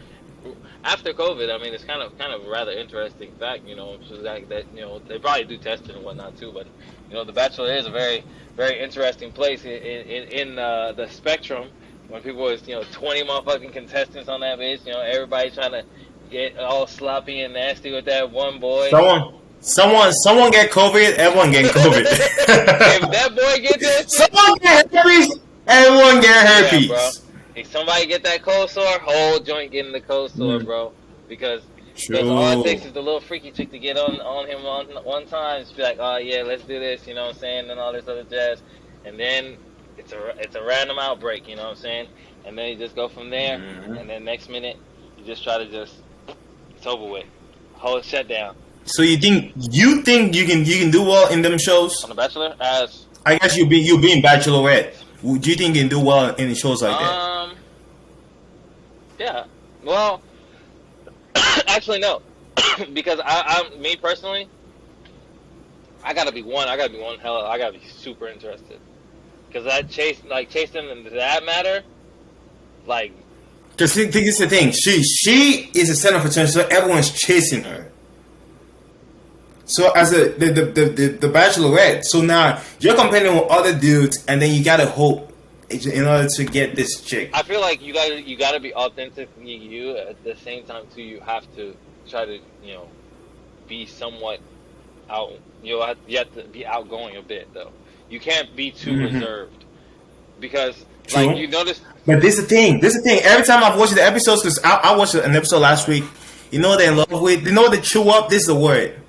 After COVID, I mean, it's kind of a rather interesting fact, so that they probably do testing and whatnot too. But The Bachelor is a very, very interesting place in the spectrum when people is 20 motherfucking contestants on that bitch. Everybody trying to get all sloppy and nasty with that one boy. Someone get COVID. Everyone get COVID. If that boy gets it, someone get herpes. Everyone get herpes. Yeah, bro. If somebody get that cold sore, whole joint getting the cold sore, bro. Because Because all it takes True. is the little freaky chick to get on him on one time. Just be like, oh yeah, let's do this. You know what I'm saying? And all this other jazz. And then it's a random outbreak. You know what I'm saying? And then you just go from there. Mhm. And then next minute, you just try to it's over with. Whole shutdown. So you think you can do well in them shows? On The Bachelor, as I guess you being Bachelorette. Do you think you can do well in shows like that? yeah. Well, actually no, because me personally, I gotta be one. I gotta be super interested. Because I chase them into that matter, like Because think it's the thing. She is the center of attention, so everyone's chasing her. So as the Bachelorette, so now you're competing with other dudes, and then you gotta hope in order to get this chick. I feel like you gotta be authentically you. At the same time, too, you have to try to be somewhat out. You have to be outgoing a bit though. You can't be too reserved because True. like you notice. But this is the thing. Every time I've watched the episodes, because I watched an episode last week. You know what they're in love with? You know what they chew up? This is the word.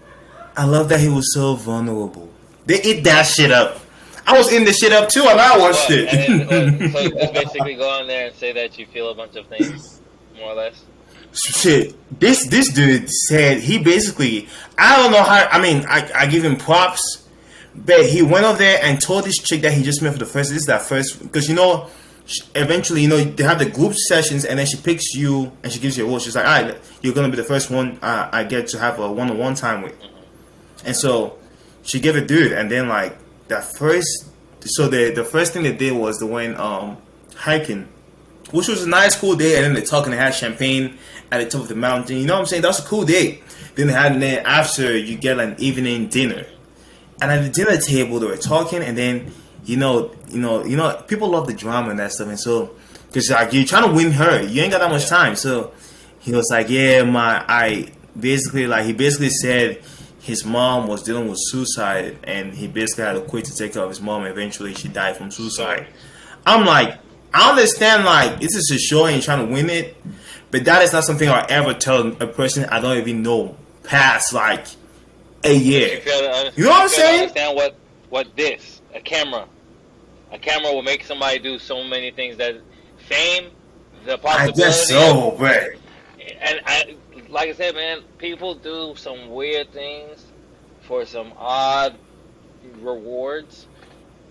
I love that he was so vulnerable. They eat that shit up. I was eating the shit up too, and I watched it. And then, so just basically go on there and say that you feel a bunch of things, more or less. Shit, this dude said he basically, I don't know how. I mean, I give him props, but he went over there and told this chick that he just met for the first. This is that first, because eventually they have the group sessions, and then she picks you and she gives you a role. She's like, all right, you're gonna be the first one I get to have a one-on-one time with. And so she gave a dude, and then like the first thing they did was they went hiking, which was a nice cool day. And then they talking, they had champagne at the top of the mountain. You know what I'm saying? That was a cool day. Then after you get an evening dinner, and at the dinner table they were talking, and then people love the drama and that stuff, and so because like you're trying to win her, you ain't got that much time. So he was like, yeah, he basically said his mom was dealing with suicide, and he basically had to quit to take care of his mom. Eventually, she died from suicide. I'm like, I understand, like, this is a show and you're trying to win it, but that is not something I'll ever tell a person I don't even know past, like, a year. You know what I'm saying? Understand what a camera will make somebody do so many things that fame, the possibility. I guess so, but. And like I said, man, people do some weird things for some odd rewards.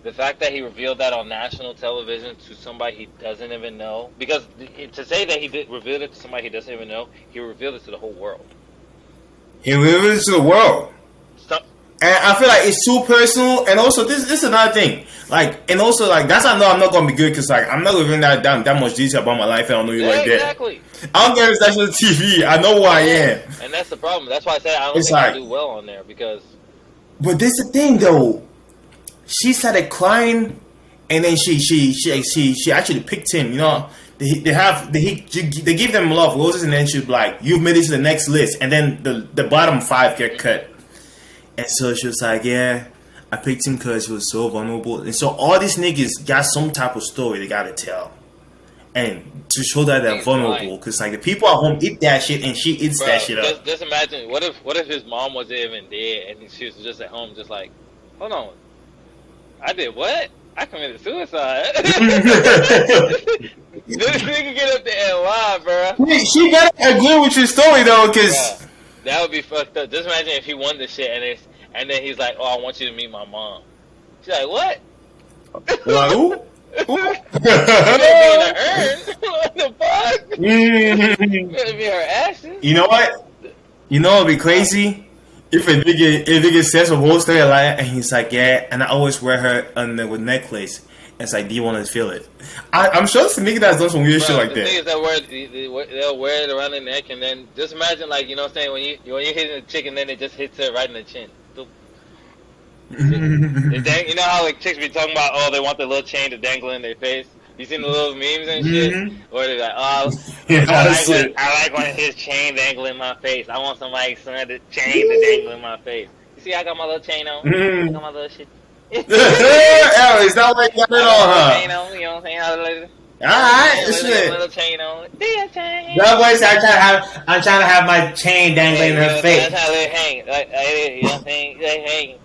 The fact that he revealed that on national television to somebody he doesn't even know, because to say that revealed it to somebody he doesn't even know, he revealed it to the whole world. He revealed it to the world. And I feel like it's too personal, and also this is another thing. Like, and also like that's how I know I'm not gonna be good, because like I'm not giving that much detail about my life. I don't know you like that. Exactly. I don't get it national TV. I know who I am. And that's the problem. That's why I said I don't think I do well on there, because. But this is the thing though. She started crying, and then she actually picked him. You know, they give them love roses, and then she's like, "You've made it to the next list," and then the bottom 5 get cut. And so she was like, yeah, I picked him because he was so vulnerable. And so all these niggas got some type of story they gotta tell. And to show that they're vulnerable. Because like the people at home eat that shit, and she eats that shit up. Just imagine, what if his mom wasn't even dead and she was just at home just like, hold on, I did what? I committed suicide. This nigga get up there and lie, bro. She gotta agree with your story though, because... Yeah. That would be fucked up. Just imagine if he won the shit and then he's like, "Oh, I want you to meet my mom." She's like, "What?" Like, who? What the fuck? Gonna be her ashes. You know what? You know what'd be crazy? If a nigga says a whole story like, and he's like, yeah, and I always wear her with necklace. It's like, do you want to feel it? I'm sure it's a nigga that's done some weird shit like that. The thing is they'll wear it around their neck, and then just imagine, like, you know what I'm saying, when you're hitting a chick and then it just hits her right in the chin. You know how like chicks be talking about, oh, they want the little chain to dangle in their face? You seen the little memes and shit? Where they're like, oh, I like when his chain dangle in my face. I want somebody's son to chain to dangle in my face. You see, I got my little chain on. I got my little shit. Is that what you got it on, huh? You know what I'm saying? Alright, With a shit. little chain on. Yeah, chain. That voice, I'm trying to have my chain dangling in her face. That's how they hang. Like, you know what I'm saying? They hang.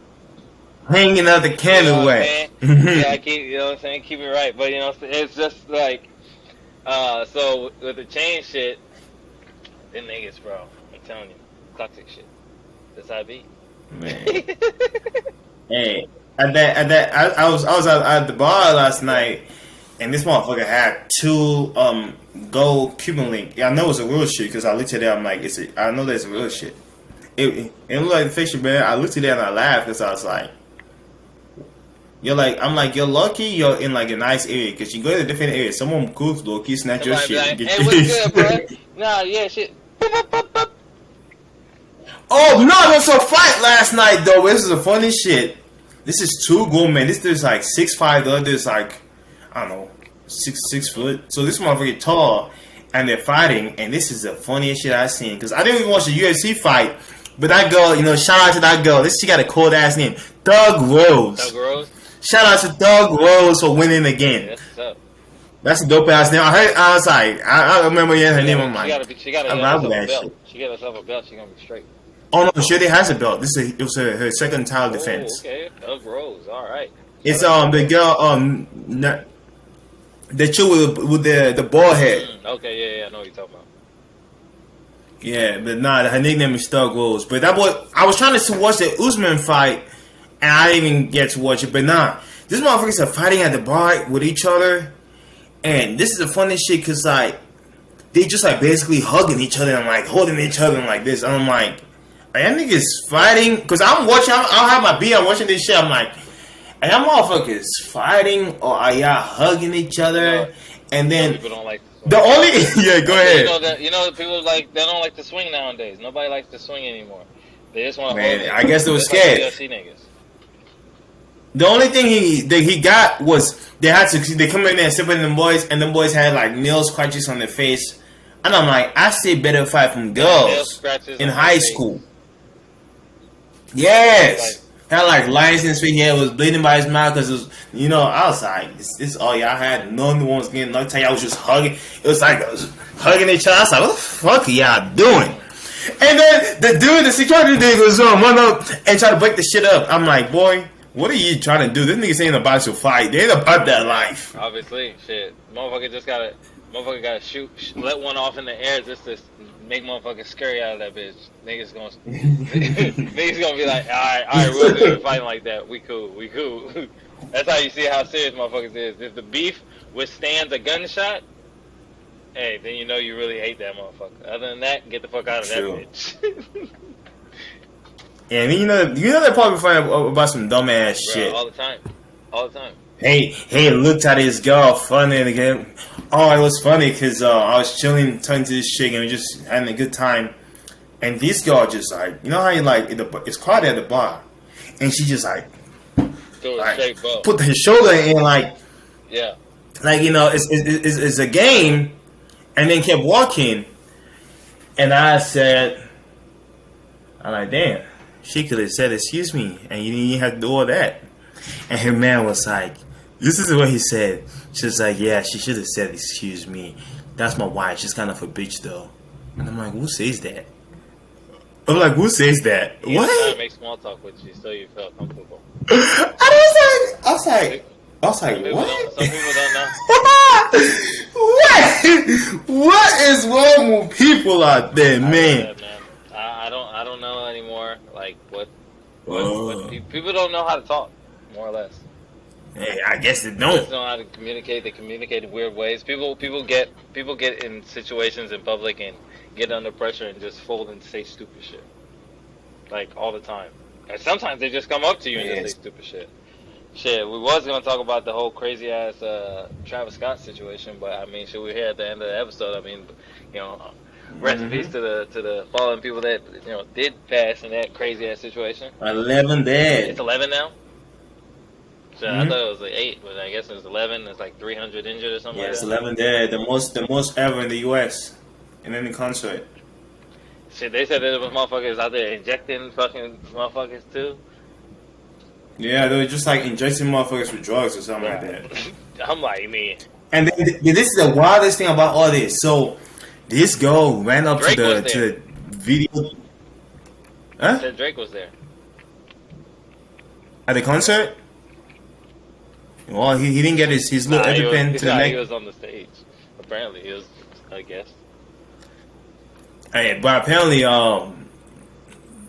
Hanging out the candle way. Yeah, you know what I'm saying? Keep it right. But, you know, it's just like, so with the chain shit, them niggas, bro, I'm telling you, toxic shit. That's how it be. Man. Hey, I was out at the bar last night, and this motherfucker had 2 gold Cuban link. Yeah, I know it's a real shit because I looked at it. I'm like, I know that's real shit. It looked like fiction, man. I looked at it and I laughed because I was like, you're lucky you're in like a nice area because you go to a different area. Someone cool low key snatch your shit. Like, hey, what's good, bro? Nah, yeah, shit. Oh no, there was a fight last night though. This is the funny shit. This is 2 gold men. This dude's like 6'5", the other's like, I don't know, 6 foot. So this motherfucker tall, and they're fighting. And this is the funniest shit I've seen because I didn't even watch the UFC fight. But that girl, you know, shout out to that girl. She got a cold ass name, Doug Rose. Doug Rose. Shout out to Doug Rose for winning again. Yeah, that's what's up. That's a dope ass name. I was like, I remember hearing her name. I'm like, she got herself a belt. She get herself a belt. She gonna be straight. Oh no, she already has a belt. It was her second title defense. Okay, Doug Rose. All right. It's the girl the chick with the bald head. Okay, yeah, I know what you're talking about. Yeah, but nah, her nickname is Doug Rose. But that boy, I was trying to watch the Usman fight, and I didn't even get to watch it. But nah, these motherfuckers are fighting at the bar with each other, and this is the funniest shit because like they just like basically hugging each other and like holding each other and like this. And I'm like, are y'all niggas fighting? Because I'm watching, I'll have my beer, I'm watching this shit. I'm like, are y'all motherfuckers fighting or are y'all hugging each other? And then people don't like the only yeah, go ahead. You know, people like they don't like to swing nowadays. Nobody likes to swing anymore. They just want to hold it. I guess they were scared. Like niggas. The only thing he got was they come in there and separate them boys, and them boys had like nail scratches on their face. And I'm like, I see better fight from girls in high school. Yes. Had like lines in his face. Yeah, it was bleeding by his mouth because it was, you know, I was like, this all y'all had. No one was getting knocked out. Y'all was just hugging. It was like hugging each other. I was like, what the fuck are y'all doing? And then the security dude goes on, run up and try to break the shit up. I'm like, boy, what are you trying to do? This niggas ain't about to fight. They ain't about that life. Obviously, shit. Motherfucker gotta shoot, let one off in the air just to make motherfuckers scurry out of that bitch. Niggas gonna be like, alright, we'll do fighting like that. We cool. That's how you see how serious motherfuckers is. If the beef withstands a gunshot, hey, then you know you really hate that motherfucker. Other than that, get the fuck out of that bitch. Yeah, and you know they're probably fighting about some dumbass shit. All the time. Hey, looked at his girl, funny again. Oh, it was funny because I was chilling, talking to this chick, and we just having a good time. And this girl just like, you know how you like, it's crowded at the bar, and she just like put her shoulder in, like, yeah, like, you know, it's a game, and then kept walking. And I said, I'm like, damn, she could have said, excuse me, and you didn't have to do all that. And her man was like, this is what he said. She was like, yeah, she should have said, excuse me. That's my wife. She's kind of a bitch, though. And I'm like, who says that? I'm like, who says that? You what? Trying to make small talk with you so you felt comfortable. I was like, what? Some people don't know. What is wrong with people out there, man? I don't know anymore. Like what people don't know how to talk, more or less. Hey, I guess they They don't. just know how to communicate. They communicate in weird ways. People get in situations in public and get under pressure and just fold and say stupid shit, like all the time. And sometimes they just come up to you and just say stupid shit. Shit, we was gonna talk about the whole crazy ass Travis Scott situation, but I mean, shit, we're here at the end of the episode. I mean, you know, rest in peace to the fallen people that, you know, did pass in that crazy ass situation. 11 dead. It's 11 now. So I thought it was like 8, but I guess it was 11. It's like 300 injured or something. Yeah, like it's that. 11 dead. The most ever in the U.S. in any concert. Shit, they said that there was motherfuckers out there injecting fucking motherfuckers too. Yeah, they were just like injecting motherfuckers with drugs or something like that. I'm like, man, And then this is the wildest thing about all this. So this girl ran up Drake to was there. the video. Huh? Said Drake was there. At the concert? Well, he didn't get his little EpiPen to the neck. He was on the stage. Apparently, he was, I guess. Hey, but apparently,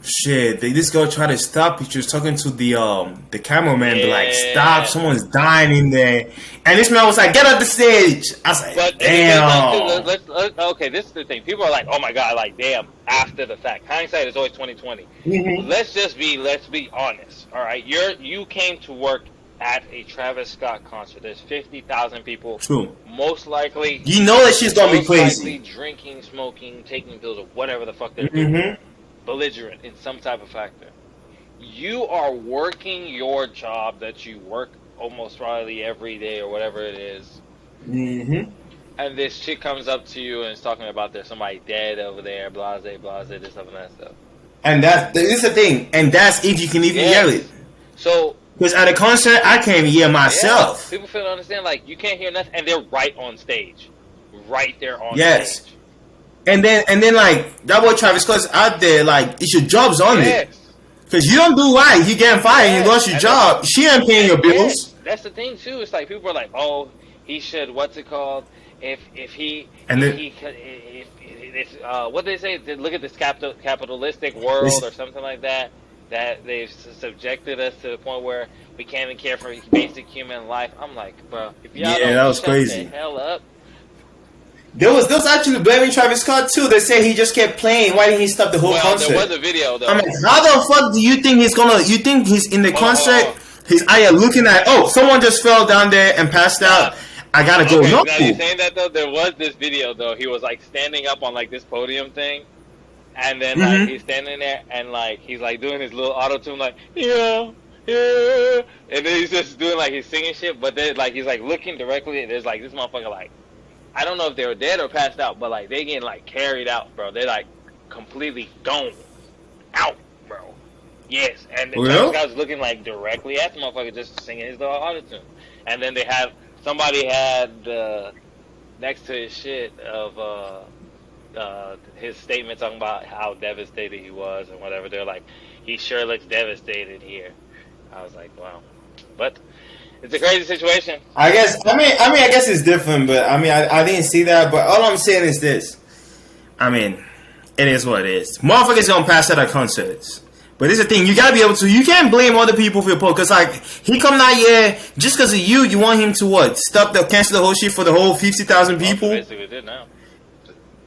shit, this girl tried to stop. She was talking to the cameraman, be like, "Stop! Someone's dying in there." And this man was like, "Get up the stage." I was like, But "Damn." Okay, this is the thing. People are like, "Oh my god!" Like, damn. After the fact, hindsight is always 20/20. Mm-hmm. Let's be honest. All right, you came to work at a Travis Scott concert. There's 50,000 people. True. Most likely, You know that she's gonna be most crazy. likely drinking, smoking, taking pills, or whatever the fuck they're Mm-hmm. doing. Belligerent in some type of factor. You are working your job that you work almost probably every day or whatever it is, Mm-hmm. and this chick comes up to you and is talking about there's somebody dead over there, blase, this stuff and that stuff. And this is the thing. And that's if you can even Yes. yell it. So Because at a concert, I can't even yell myself. yeah, people fail to understand, like, you can't hear nothing, and they're right on stage. Right there on Yes. stage. And then like that boy Travis Scott's out there, like it's your job's on it. Yes. Because you don't do right, you getting fired, Yes. you lost your And job. She ain't paying your bills. Yes. That's the thing too. It's like people are like, "Oh, he should. What's it called? If And then- what they say? Look at this capitalistic world This- or something like that. That they've subjected us to the point where we can't even care for basic human life." I'm like, bro, if y'all Yeah, don't that was shut crazy. the hell up. There was actually blaming Travis Scott too. They said he just kept playing. Why didn't he stop the whole Well, concert? there was a video though. I mean, how the fuck do you think he's gonna? You think he's in the concert? oh. His eye are looking at. Oh, someone just fell down there and passed out. I gotta go. Okay, No. now you saying that though, there was this video though. He was like standing up on like this podium thing, and then like he's standing there and like he's like doing his little auto tune like yeah, and then he's just doing like he's singing shit, but then like he's like looking directly. And there's like this motherfucker like I don't know if they were dead or passed out, but like they getting like carried out, bro. They're like completely gone out, bro. Yes, and the Well? guy was looking like directly at the motherfucker just singing his little auto tune, and then they had. Somebody had next to his shit of his statement talking about how devastated he was and whatever. They're like, he sure looks devastated here. I was like, wow. But it's a crazy situation. I guess. I mean, I guess it's different, but I mean, I didn't see that. But all I'm saying is this. I mean, it is what it is. Motherfuckers gonna pass out at concerts. But this is the thing, you gotta be able to. You can't blame other people for your post, cause like he come out here just cause of you. You want him to what? Cancel the whole shit for the whole 50,000 people. Basically did now.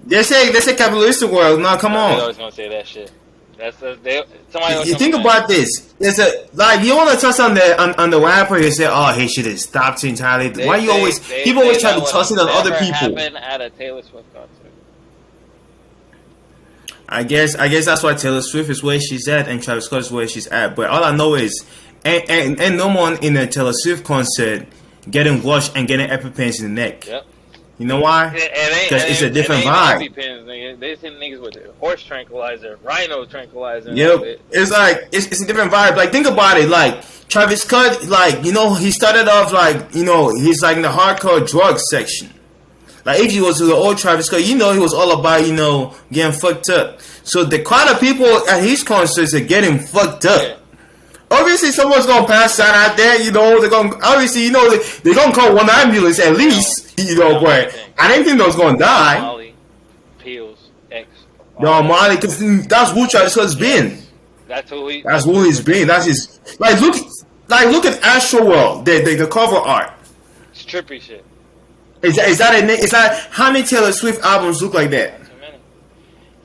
They say capitalistic world. Now come They on. always gonna say that shit. Somebody You think about this. There's a like you want to toss on the rapper. You say, oh, he should have stopped entirely. Why you always people always try to toss it on other people? Happened at a Taylor Swift concert. I guess that's why Taylor Swift is where she's at and Travis Scott is where she's at. But all I know is, and no one in a Taylor Swift concert getting washed and getting EpiPens in the neck. Yep. You know why? Because it's a different vibe. EpiPens, nigga. They send niggas with horse tranquilizer, rhino tranquilizer. Yep. It's like it's a different vibe. Like think about it. Like Travis Scott, like you know, he started off like you know he's like in the hardcore drug section. Like if you was to the old Travis Scott, you know he was all about you know getting fucked up. So the crowd of people at his concerts are getting fucked up. Yeah. Obviously, someone's gonna pass out there. You know they're gonna obviously you know they're gonna call one ambulance at least. You know, but I didn't think they was gonna die. Molly, pills, X. No, Molly, because that's who Travis Scott's been. That's who he's been. That's his. Like look at Astroworld. The cover art. It's trippy shit. Is that how many Taylor Swift albums look like that? Too many.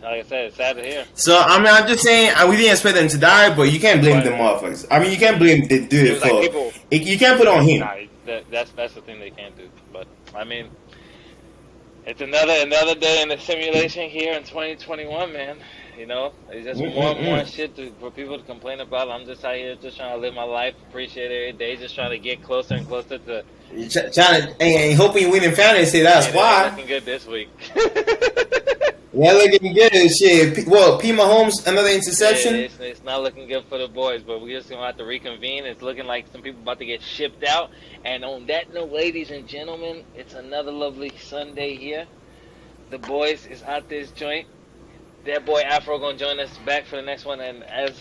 Like I said, it's sad to hear. So I mean, I'm just saying we didn't expect them to die, but you can't blame the motherfuckers. I mean, you can't blame the dude for. Like you can't put it on him. Nah, that's the thing they can't do. But I mean, it's another day in the simulation here in 2021, man. You know, it's just more and more shit for people to complain about. I'm just out here just trying to live my life, appreciate every day, just trying to get closer and closer to. Trying to and hoping you win in fantasy. That's why. Looking good this week. Yeah, looking good. Shit. P. Mahomes, another interception? Yeah, it's not looking good for the boys, but we're just going to have to reconvene. It's looking like some people about to get shipped out. And on that note, ladies and gentlemen, it's another lovely Sunday here. The boys is out this joint. That boy Afro going to join us back for the next one. And as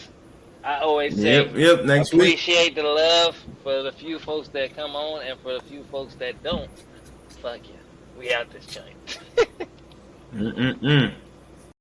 I always say, Yep, next week. appreciate the love for the few folks that come on and for the few folks that don't. Fuck yeah. We out this joint.